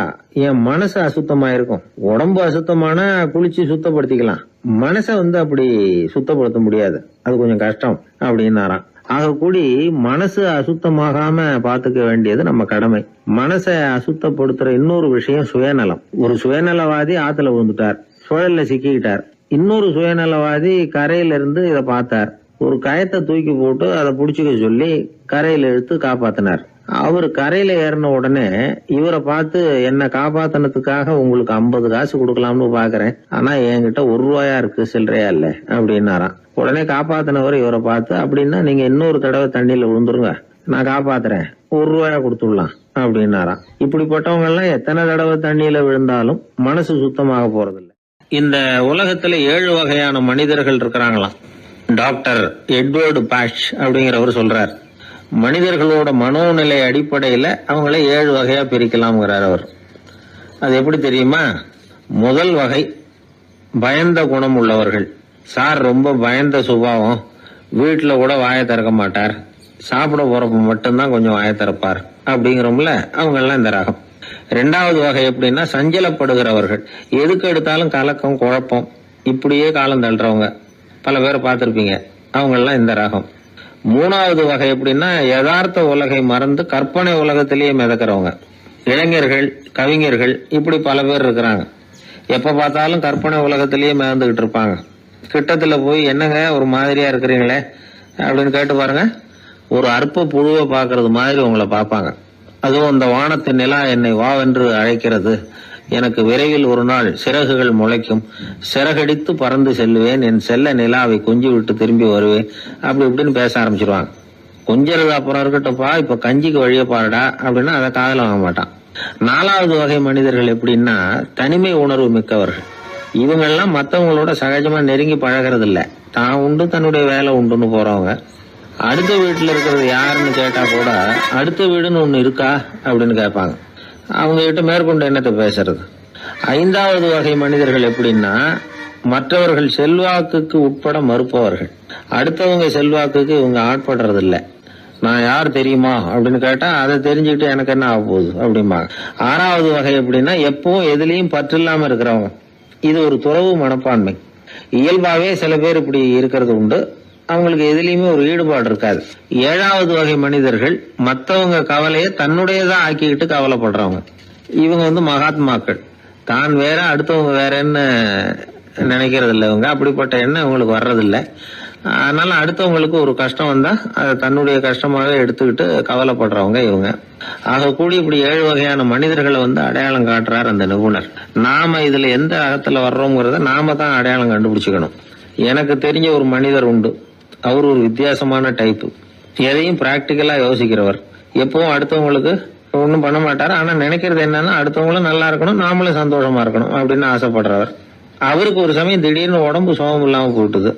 என் மனசு அசுத்தமா இருக்கும். உடம்பு அசுத்தமான குளிச்சு சுத்தப்படுத்திக்கலாம், மனசை அப்படி சுத்தப்படுத்த முடியாது, அது கொஞ்சம் கஷ்டம் அப்படின்னாராம். ஆக கூடி மனசு அசுத்தமாகாம பாத்துக்க வேண்டியது நம்ம கடமை. மனசை அசுத்தப்படுத்துற இன்னொரு விஷயம் சுயநலம். ஒரு சுயநலவாதி ஆத்துல விழுந்துட்டார், சுழல்ல சிக்கிக்கிட்டார். இன்னொரு சுயநலவாதி கரையில இருந்து இதை பார்த்தார். ஒரு கயத்தை தூக்கி போட்டு அதை புடிச்சுக்க சொல்லி கரையில இழுத்து காப்பாத்தினார். அவர் கரையில ஏறின உடனே இவரை பார்த்து, என்ன காப்பாத்தினதுக்காக உங்களுக்கு 50 காசு கொடுக்கலாம்னு பாக்குறேன், ஆனா என்கிட்ட 1 ரூபாயா இருக்கு, சில்லறையா இல்ல அப்படின்னாராம். உடனே காப்பாத்தினவர் இவரை பார்த்து, அப்படின்னா நீங்க இன்னொரு தடவை தண்ணியில விழுந்துருங்க, நான் காப்பாத்துறேன், 1 ரூபாயா கொடுத்துடலாம் அப்படின்னாராம். இப்படிப்பட்டவங்க எல்லாம் எத்தனை தடவை தண்ணியில விழுந்தாலும் மனசு சுத்தமாக போறதில்லை. இந்த உலகத்துல 7 வகையான மனிதர்கள் இருக்கிறாங்களாம். டாக்டர் எட்வர்டு பாஷ் அப்படிங்கிறவர் சொல்றார், மனிதர்களோட மனோநிலை அடிப்படையில அவங்கள 7 வகையா பிரிக்கலாம்ங்கிறார் அவர். அது எப்படி தெரியுமா? முதல் வகை பயந்த குணம் உள்ளவர்கள். சார் ரொம்ப பயந்த சுபாவம், வீட்டுல கூட வாயை திறக்க மாட்டார், சாப்பிட போறப்ப மட்டும்தான் கொஞ்சம் வாயை திறப்பார் அப்படிங்கிறோம்ல, அவங்க எல்லாம் இந்த ரகம். 2வது வகை எப்படின்னா, சஞ்சலப்படுகிறவர்கள். எதுக்கு எடுத்தாலும் கலக்கம் குழப்பம், இப்படியே காலம் தள்ளுறவங்க பல பேரை பார்த்திருப்பீங்க, அவங்க எல்லாம் இந்த ரகம். 3வது வகை எப்படின்னா, யதார்த்த உலகை மறந்து கற்பனை உலகத்திலேயே மிதக்கிறவங்க. இளைஞர்கள், கவிஞர்கள், இப்படி பல பேர் இருக்கிறாங்க. எப்ப பார்த்தாலும் கற்பனை உலகத்திலேயே மிதந்துகிட்டு இருப்பாங்க. கிட்டத்துல போய் என்னங்க ஒரு மாதிரியா இருக்கிறீங்களே அப்படின்னு கேட்டு பாருங்க, ஒரு அற்ப புழுவை பாக்குறது மாதிரி உங்களை பார்ப்பாங்க. அதுவும் அந்த வானத்து நிலா என்னை வாவென்று அழைக்கிறது, எனக்கு விரைவில் ஒரு நாள் சிறகுகள் முளைக்கும், சிறகடித்து பறந்து செல்லுவேன், என் செல்ல நிலாவை கொஞ்சி விட்டு திரும்பி வருவேன், அப்படி இப்படின்னு பேச ஆரம்பிச்சிருவாங்க. கொஞ்சிறது அப்புறம் இருக்கட்டும்ப்பா, இப்ப கஞ்சிக்கு வழிய பாருடா அப்படின்னா அதை காதல வாங்க மாட்டான். 4வது வகை மனிதர்கள் எப்படின்னா, தனிமை உணர்வு மிக்கவர்கள். இவங்கெல்லாம் மற்றவங்களோட சகஜமா நெருங்கி பழகிறது இல்ல, தான் உண்டு தன்னுடைய வேலை உண்டுன்னு போறவங்க. அடுத்த வீட்டுல இருக்கிறது யாருன்னு கேட்டா கூட அடுத்த வீடுன்னு ஒண்ணு இருக்கா அப்படின்னு கேட்பாங்க. அவங்க கிட்ட மேற்கொண்டு என்னத்தை பேசுறது. 5வது வகை மனிதர்கள் எப்படின்னா, மற்றவர்கள் செல்வாக்குக்கு உட்பட மறுப்பவர்கள். அடுத்தவங்க செல்வாக்குக்கு இவங்க ஆட்படுறது இல்ல. நான் யார் தெரியுமா அப்படின்னு கேட்டா அதை தெரிஞ்சுக்கிட்டு எனக்கு என்ன ஆக போகுது அப்படிம்பாங்க. 6வது வகை எப்படின்னா, எப்பவும் எதுலயும் பற்றில்லாம இருக்கிறவங்க. இது ஒரு துறவு மனப்பான்மை. இயல்பாவே சில பேர் இப்படி இருக்கிறது உண்டு, அவங்களுக்கு எதுலயுமே ஒரு ஈடுபாடு இருக்காது. 7வது வகை மனிதர்கள் மற்றவங்க கவலையை தன்னுடையதான் ஆக்கிக்கிட்டு கவலைப்படுறவங்க. இவங்க மகாத்மாக்கள். தான் வேற அடுத்தவங்க வேறன்னு நினைக்கிறது இல்லை இவங்க. அப்படிப்பட்ட எண்ணம் இவங்களுக்கு வர்றதில்லை. அதனால அடுத்தவங்களுக்கு ஒரு கஷ்டம் வந்தா அதை தன்னுடைய கஷ்டமாக எடுத்துக்கிட்டு கவலைப்படுறவங்க இவங்க. ஆக கூடி இப்படி 7 வகையான மனிதர்களை அடையாளம் காட்டுறார் அந்த நிபுணர். நாம இதுல எந்த அகத்துல வர்றோங்கிறத நாம தான் அடையாளம் கண்டுபிடிச்சுக்கணும். எனக்கு தெரிஞ்ச ஒரு மனிதர் உண்டு. அவர் ஒரு வித்தியாசமான டைப்பு. எதையும் பிராக்டிக்கலா யோசிக்கிறவர். எப்பவும் அடுத்தவங்களுக்கு ஒன்றும் பண்ண மாட்டாரு. ஆனா நினைக்கிறது என்னன்னா, அடுத்தவங்களும் நல்லா இருக்கணும், நாமளும் சந்தோஷமா இருக்கணும் அப்படின்னு ஆசைப்படுறவர். அவருக்கு ஒரு சமயம் திடீர்னு உடம்பு சுகம் இல்லாம போயிட்டுது.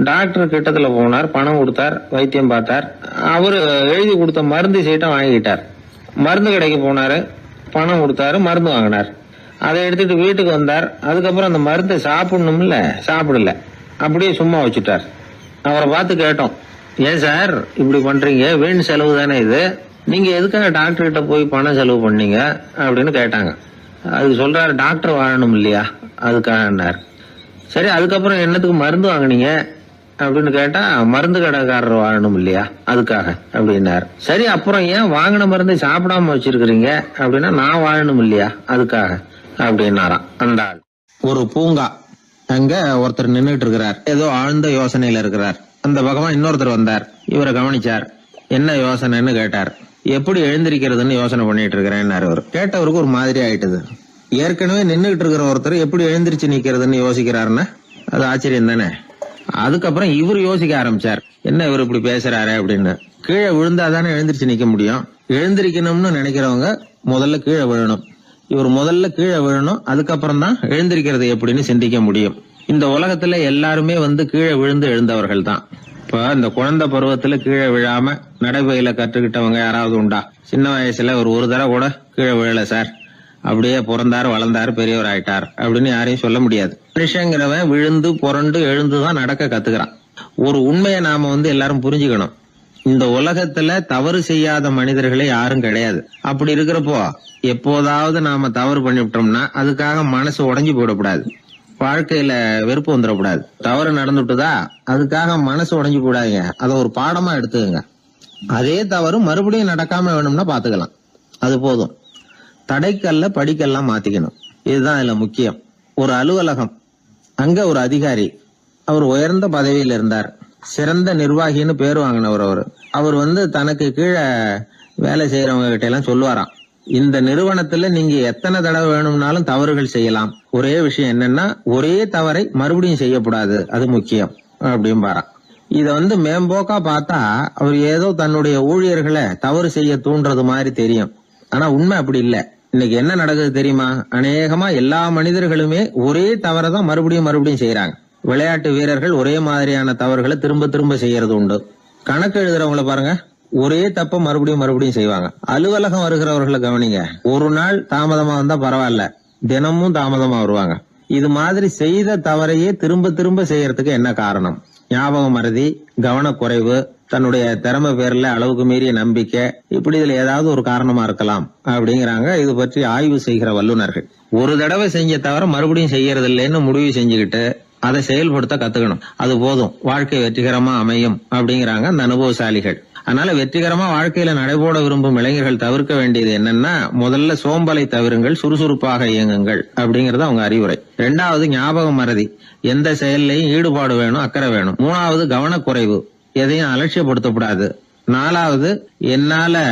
டாக்டர் கிட்டத்துல போனார், பணம் கொடுத்தார், வைத்தியம் பார்த்தார். அவரு எழுதி கொடுத்த மருந்து சீட்டை வாங்கிட்டார். மருந்து கடைக்கு போனாரு, பணம் கொடுத்தாரு, மருந்து வாங்கினார். அதை எடுத்துட்டு வீட்டுக்கு வந்தார். அதுக்கப்புறம் அந்த மருந்தை சாப்பிடணும்ல, சாப்பிடல, அப்படியே சும்மா வச்சுட்டார். அவரை பார்த்து கேட்டோம், ஏன் சார் இப்படி பண்றீங்க, வீண் செலவு தானே இது, நீங்க எதுக்காக டாக்டர் கிட்ட போய் பணம் செலவு பண்ணீங்க அப்படின்னு கேட்டாங்க. அதுக்கு சொல்றாரு, டாக்டர் வாழணும் இல்லையா அதுக்காக. சரி, அதுக்கப்புறம் என்னத்துக்கு மருந்து வாங்கினீங்க அப்படின்னு கேட்டா, மருந்து கடைக்காரர் வாழணும் இல்லையா, அதுக்காக அப்படின்னாரு. சரி, அப்புறம் ஏன் வாங்கின மருந்தை சாப்பிடாம வச்சிருக்கிறீங்க அப்படின்னா, நான் வாழணும் இல்லையா அதுக்காக அப்படின்னாராம் அந்த ஆள். ஒரு பூங்கா, அங்க ஒருத்தர் நின்றுட்டு இருக்கிறார், ஏதோ ஆழ்ந்த யோசனையில இருக்கிறார். அந்த பக்கமா இன்னொருத்தர் வந்தார், இவரை கவனிச்சார். என்ன யோசனைன்னு கேட்டார். எப்படி எழுந்திருக்கிறதுன்னு யோசனை பண்ணிட்டு இருக்கிறேன்னாரு. அவர் கேட்டவருக்கு ஒரு மாதிரி ஆயிட்டுது. ஏற்கனவே நின்றுகிட்டு இருக்கிற ஒருத்தர் எப்படி எழுந்திருச்சு நிக்கிறதுன்னு யோசிக்கிறாருன்னா அது ஆச்சரியம் தானே. அதுக்கப்புறம் இவர் யோசிக்க ஆரம்பிச்சார், என்ன இவர் இப்படி பேசுறாரு அப்படின்னு. கீழே விழுந்தாதானே எழுந்திருச்சு நிக்க முடியும். எழுந்திருக்கணும்னு நினைக்கிறவங்க முதல்ல கீழே விழணும். இவர் முதல்ல கீழே விழணும், அதுக்கப்புறம் தான் எழுந்திருக்கிறது எப்படின்னு சிந்திக்க முடியும். இந்த உலகத்துல எல்லாருமே கீழே விழுந்து எழுந்தவர்கள் தான். இப்ப இந்த குழந்தை பருவத்துல கீழே விழாம நடைபயில கற்றுக்கிட்டவங்க யாராவது உண்டா? சின்ன வயசுல ஒரு தடவை கூட கீழே விழல சார், அப்படியே பிறந்தாரு வளர்ந்தாரு பெரியவர் ஆயிட்டார் அப்படின்னு யாரையும் சொல்ல முடியாது. மனுஷங்கிறவன் விழுந்து புரண்டு எழுந்துதான் நடக்க கத்துக்கிறான். ஒரு உண்மையை நாம எல்லாரும் புரிஞ்சுக்கணும். இந்த உலகத்துல தவறு செய்யாத மனிதர்களே யாரும் கிடையாது. அப்படி இருக்கிறப்போ எப்போதாவது நாம தவறு பண்ணிவிட்டோம்னா அதுக்காக மனசு உடைஞ்சு போயிடக்கூடாது, வாழ்க்கையில வெறுப்பு வந்துடக்கூடாது. தவறு நடந்துட்டுதா அதுக்காக மனசு உடைஞ்சு போடாதீங்க, அதை ஒரு பாடமா எடுத்துக்கங்க. அதே தவறு மறுபடியும் நடக்காம வேணும்னா பாத்துக்கலாம், அது போதும். தடைக்கல்ல படிக்கெல்லாம் மாத்திக்கணும், இதுதான் இதுல முக்கியம். ஒரு அலுவலகம், அங்க ஒரு அதிகாரி, அவர் உயர்ந்த பதவியில் இருந்தார், சிறந்த நிர்வாகின்னு பேர் வாங்கினவர். அவர் தனக்கு கீழே வேலை செய்யறவங்க கிட்ட எல்லாம் சொல்லுவாராம், இந்த நிறுவனத்துல நீங்க எத்தனை தடவை வேணும்னாலும் தவறுகள் செய்யலாம், ஒரே விஷயம் என்னன்னா ஒரே தவறை மறுபடியும் செய்யக்கூடாது, அது முக்கியம் அப்படின்பாராம். இத மேம்போக்கா பார்த்தா அவர் ஏதோ தன்னுடைய ஊழியர்களை தவறு செய்ய தூண்டுறது மாதிரி தெரியும். ஆனா உண்மை அப்படி இல்ல. இன்னைக்கு என்ன நடக்குது தெரியுமா? அநேகமா எல்லா மனிதர்களுமே ஒரே தவறை தான் மறுபடியும் செய்யறாங்க. விளையாட்டு வீரர்கள் ஒரே மாதிரியான தவறுகளை திரும்ப திரும்ப செய்யறது உண்டு. கணக்கு எழுதுறவங்கள பாருங்க, ஒரே தப்ப மறுபடியும் செய்வாங்க. அலுவலகம் வருகிறவர்களை கவனிங்க, ஒரு நாள் தாமதமா வந்தா பரவாயில்ல, தினமும் தாமதமா வருவாங்க. இது மாதிரி செய்த தவறையே திரும்ப திரும்ப செய்யறதுக்கு என்ன காரணம்? ஞாபக மறதி, கவனக்குறைவு, தன்னுடைய திறமை பேர்ல அளவுக்கு மீறிய நம்பிக்கை, இப்படி இதுல ஏதாவது ஒரு காரணமா இருக்கலாம் அப்படிங்கிறாங்க இது பற்றி ஆய்வு செய்கிற வல்லுநர்கள். ஒரு தடவை செஞ்ச தவிர மறுபடியும் செய்யறது இல்லைன்னு முடிவு செஞ்சுக்கிட்டு அதை செயல்படுத்த கத்துக்கணும், அது போதும், வாழ்க்கை வெற்றிகரமா அமையும் அப்படிங்கிறாங்க அந்த அனுபவசாலிகள். அதனால வெற்றிகரமா வாழ்க்கையில நடைபோட விரும்பும் இளைஞர்கள் தவிர்க்க வேண்டியது என்னன்னா, முதல்ல சோம்பலை தவிருங்கள், சுறுசுறுப்பாக இயங்குங்கள் அப்படிங்கறது அவங்க அறிவுரை. 2வது ஞாபக மறதி, எந்த செயல்லையும் ஈடுபாடு வேணும், அக்கறை வேணும். 3வது கவனக்குறைவு, எதையும் அலட்சியப்படுத்தக்கூடாது. 4வது என்னால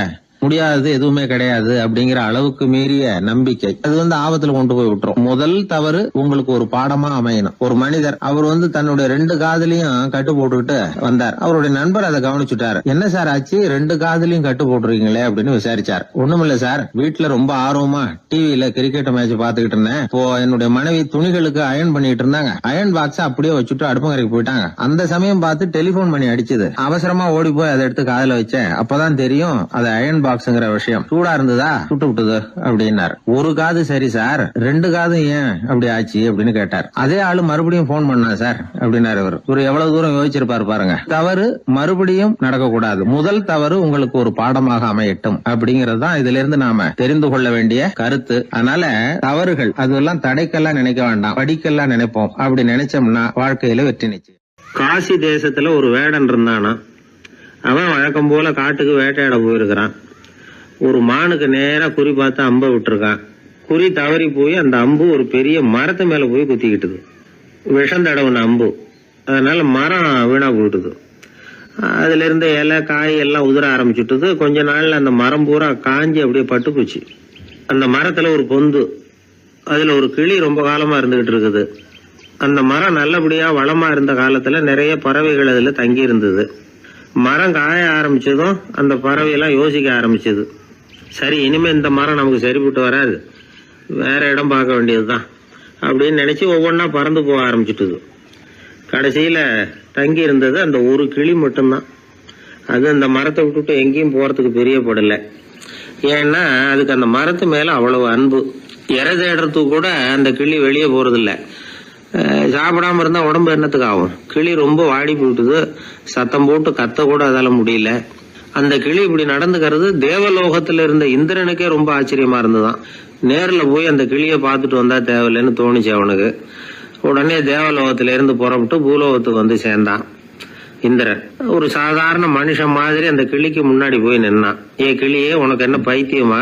முடியாதது எதுவுமே கிடையாது அப்படிங்கிற அளவுக்கு மீறிய நம்பிக்கை, அது ஆபத்துல கொண்டு போய் விட்டுரும். முதல் தவறு உங்களுக்கு ஒரு பாடமா அமையணும். ஒரு மனிதர் அவர் தன்னுடைய 2 காதுலயும் கட்டு போட்டுக்கிட்டு வந்தார். அவருடைய நண்பர் அதை கவனிச்சுட்டாரு. என்ன சார் ஆச்சு, 2 காதுலயும் கட்டு போட்டுருக்கீங்களே அப்படின்னு விசாரிச்சார். ஒண்ணுமில்ல சார், வீட்டுல ரொம்ப ஆர்வமா டிவியில கிரிக்கெட் மேட்ச் பாத்துக்கிட்டு இருந்தேன். இப்போ என்னுடைய மனைவி துணிகளுக்கு அயன் பண்ணிட்டு இருந்தாங்க. அயன் பாக்ஸ் அப்படியே வச்சுட்டு அடுப்பங்கரைக்கு போயிட்டாங்க. அந்த சமயம் பார்த்து டெலிபோன் பண்ணி அடிச்சது. அவசரமா ஓடி போய் அதை எடுத்து காதுல வச்சேன். அப்பதான் தெரியும் அது அயன் பாக்ஸ்ங்கிற விஷயம். சூடா இருந்ததா, சுட்டு விட்டுது அப்படின்னாரு. ஒரு காது சரி சார், 2 காது ஏன் அப்படி ஆச்சு அப்படின்னு கேட்டார். அதே ஆளு மறுபடியும் போன் பண்ணா சார் அப்படின்னாரு. இவர் எவ்வளவு தூரம் யோசிச்சிருப்பாரு பாருங்க. தவறு மறுபடியும் நடக்கக்கூடாது, முதல் தவறு உங்களுக்கு ஒரு பாடமாக அமையட்டும் அப்படிங்கறது தான் இதுல இருந்து நாம தெரிந்து கொள்ள வேண்டிய கருத்து. அதனால தவறுகள் அதெல்லாம் தடைக்கெல்லாம் நினைக்க வேண்டாம், படிக்கெல்லாம் நினைப்போம். அப்படி நினைச்சோம்னா வாழ்க்கையில வெற்றி நிச்சயம். காசி தேசத்துல ஒரு வேடன் இருந்தானா, அவன் வழக்கம் போல காட்டுக்கு வேட்டையாட போயிருக்கிறான். ஒரு மானுக்கு நேரா குறி பார்த்து அம்ப விட்டுருக்கான். குறி தவறி போய் அந்த அம்பு ஒரு பெரிய மரத்து மேல போய் குத்திக்கிட்டுது. விஷம் தடவுன அம்பு, அதனால மரம் வீணா போயிட்டுது. அதுல இருந்து இலை காய் எல்லாம் உதிர ஆரம்பிச்சுட்டுது. கொஞ்ச நாள்ல அந்த மரம் பூரா காஞ்சி அப்படியே பட்டு போச்சு. அந்த மரத்துல ஒரு பொந்து, அதுல ஒரு கிளி ரொம்ப காலமா இருந்துகிட்டு இருக்குது. அந்த மரம் நல்லபடியா வளமா இருந்த காலத்துல நிறைய பறவைகள் அதுல தங்கி இருந்தது. மரம் காய ஆரம்பிச்சதும் அந்த பறவை எல்லாம் யோசிக்க ஆரம்பிச்சது, சரி இனிமே இந்த மரம் நமக்கு சரிப்பட்டு வராது, வேற இடம் பார்க்க வேண்டியதுதான் அப்படின்னு நினைச்சு ஒவ்வொன்னா பறந்து போக ஆரம்பிச்சுட்டுது. கடைசியில தங்கி இருந்தது அந்த ஒரு கிளி மட்டும்தான். அது அந்த மரத்தை விட்டுட்டு எங்கேயும் போறதுக்கு பிரியப்படல. ஏன்னா அதுக்கு அந்த மரத்து மேல அவ்வளவு அன்பு. இறை தேடுறதுக்கு கூட அந்த கிளி வெளியே போறது இல்ல. சாப்பிடாம இருந்தா உடம்பு என்னத்துக்கு ஆகும்? கிளி ரொம்ப வாடி போயிட்டுது, சத்தம் போட்டு கத்த கூட அதால முடியல. அந்த கிளி இப்படி நடந்துக்கிறது தேவலோகத்துல இருந்த இந்திரனுக்கே ரொம்ப ஆச்சரியமா இருந்துதான். நேர்ல போய் அந்த கிளிய பாத்துட்டு வந்தா தேவையில்லைன்னு தோணுச்சு அவனுக்கு. உடனே தேவலோகத்திலிருந்து புறப்பட்டு பூலோகத்துக்கு வந்து சேர்ந்தான் இந்திரன். ஒரு சாதாரண மனுஷன் மாதிரி அந்த கிளிக்கு முன்னாடி போய் நின்னான். கிளியே, உனக்கு என்ன பைத்தியமா?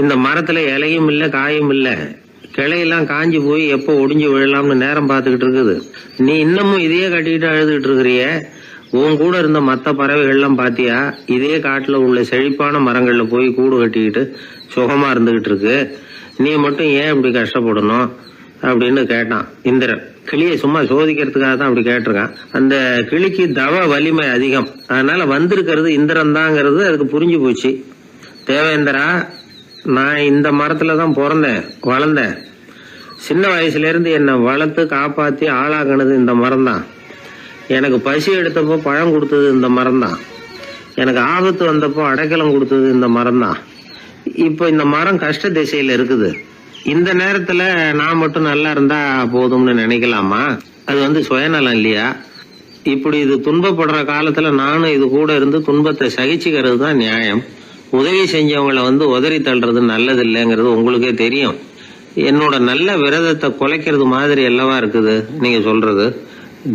இந்த மரத்துல இலையும் இல்ல காயும் இல்ல, கிளையெல்லாம் காஞ்சி போய் எப்போ ஒடிஞ்சு விழலாம்னு நேரம் பார்த்துக்கிட்டு இருக்குது. நீ இன்னமும் இதையே கட்டிக்கிட்டு அழுதுகிட்டு இருக்கிறிய. உன் கூட இருந்த மற்ற பறவைகள்லாம் பாத்தியா? இதே காட்டுல உள்ள செழிப்பான மரங்கள்ல போய் கூடு கட்டிக்கிட்டு சுகமா இருந்துகிட்டு இருக்கு. நீ மட்டும் ஏன் இப்படி கஷ்டப்படணும் அப்படின்னு கேட்டான் இந்திரன். கிளியை சும்மா சோதிக்கிறதுக்காக தான் அப்படி கேட்டிருக்கான். அந்த கிளிக்கு தவ வலிமை அதிகம், அதனால வந்திருக்கிறது இந்திரன் தாங்கிறது அதுக்கு புரிஞ்சு போச்சு. தேவேந்திரா, நான் இந்த மரத்துல தான் பிறந்தேன் வளர்ந்தேன். சின்ன வயசுல இருந்து என்னை வளர்த்து காப்பாத்தி ஆளாகினது இந்த மரம் தான். எனக்கு பசி எடுத்தப்போ பழம் கொடுத்தது இந்த மரம் தான். எனக்கு ஆபத்து வந்தப்போ அடைக்கலம் கொடுத்தது இந்த மரம் தான். இப்போ இந்த மரம் கஷ்ட திசையில இருக்குது. இந்த நேரத்துல நான் மட்டும் நல்லா இருந்தா போதும்னு நினைக்கலாமா? அது சுயநலம் இல்லையா? இப்படி இது துன்பப்படுற காலத்துல நானும் இது கூட இருந்து துன்பத்தை சகிச்சுக்கிறது தான் நியாயம். உதவி செஞ்சவங்களை உதறி தள்ளுறது நல்லது இல்லைங்கிறது உங்களுக்கே தெரியும். என்னோட நல்ல விரதத்தை குலைக்கிறது மாதிரி அல்லவா இருக்குது நீங்க சொல்றது.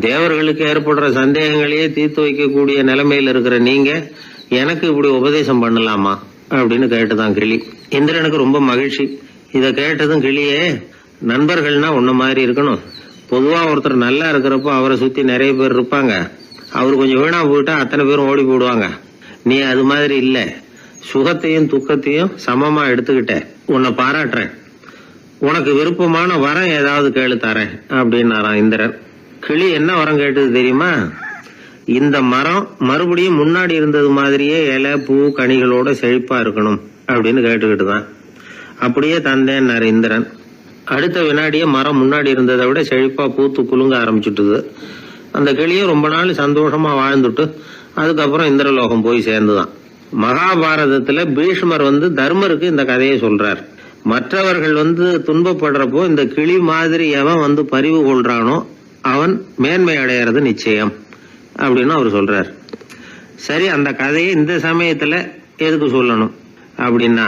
தேவர்களுக்கு ஏற்படுற சந்தேகங்களையே தீர்த்து வைக்கக்கூடிய நிலைமையில இருக்கிற நீங்க எனக்கு இப்படி உபதேசம் பண்ணலாமா அப்படின்னு கேட்டுதான் கிளி. இந்திரனுக்கு ரொம்ப மகிழ்ச்சி. இத கேட்டதும் கிளியே, நண்பர்கள்னா உன்ன மாதிரி இருக்கணும். பொதுவா ஒருத்தர் நல்லா இருக்கிறப்போ அவரை சுத்தி நிறைய பேர் இருப்பாங்க. அவர் கொஞ்சம் வீணா போயிட்டா அத்தனை பேரும் ஓடி போடுவாங்க. நீ அது மாதிரி இல்ல. சுகத்தையும் துக்கத்தையும் சமமா எடுத்துக்கிட்ட. உன்னை பாராட்டுறேன். உனக்கு விருப்பமான வரம் ஏதாவது கேளு தரேன் அப்படின்னாராம் இந்திரன். கிளி என்ன வரம் கேட்டது தெரியுமா? இந்த மரம் மறுபடியும் முன்னாடி இருந்தது மாதிரியே இலை பூ கனிகளோட செழிப்பா இருக்கணும் அப்படின்னு கேட்டுக்கிட்டு தான். அப்படியே தந்தேன்னாரு இந்திரன். அடுத்த வினாடியே மரம் முன்னாடி இருந்ததை விட செழிப்பா பூத்து குலுங்க ஆரம்பிச்சுட்டுது. அந்த கிளியும் ரொம்ப நாள் சந்தோஷமா வாழ்ந்துட்டு அதுக்கப்புறம் இந்திரலோகம் போய் சேர்ந்துதான். மகாபாரதத்துல பீஷ்மர் தர்மருக்கு இந்த கதையை சொல்றார். மற்றவர்கள் துன்பப்படுறப்போ இந்த கிளி மாதிரி எவன் பரிவு கொள்றானோ அவன் மேன்மை அடையிறது நிச்சயம் அப்படின்னு அவர் சொல்றார். சரி, அந்த கதையை இந்த சமயத்துல எதுக்கு சொல்லணும் அப்படின்னா,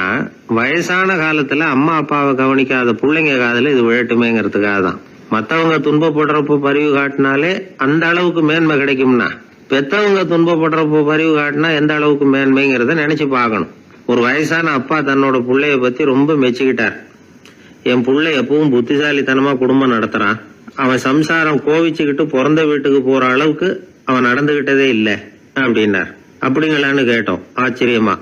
வயசான காலத்துல அம்மா அப்பாவை கவனிக்காத பிள்ளைங்க காதல இது விழட்டுமேங்கிறதுக்காக தான். மத்தவங்க துன்பப்படுறப்போ பரிவு காட்டினாலே அந்த அளவுக்கு மேன்மை கிடைக்கும்னா, பெத்தவங்க துன்பப்படுறப்போ பரிவு காட்டினா எந்த அளவுக்கு மேன்மைங்கிறத நினைச்சு பார்க்கணும். ஒரு வயசான அப்பா தன்னோட பிள்ளைய பத்தி ரொம்ப மெச்சுக்கிட்டார். என் பிள்ளை எப்பவும் புத்திசாலித்தனமா குடும்பம் நடத்துறான். அவன் சம்சாரம் கோவிச்சுக்கிட்டு பிறந்த வீட்டுக்கு போற அளவுக்கு அவன் நடந்துகிட்டதே இல்லை அப்படின்னார். அப்படிங்களான்னு கேட்டோம் ஆச்சரியமா.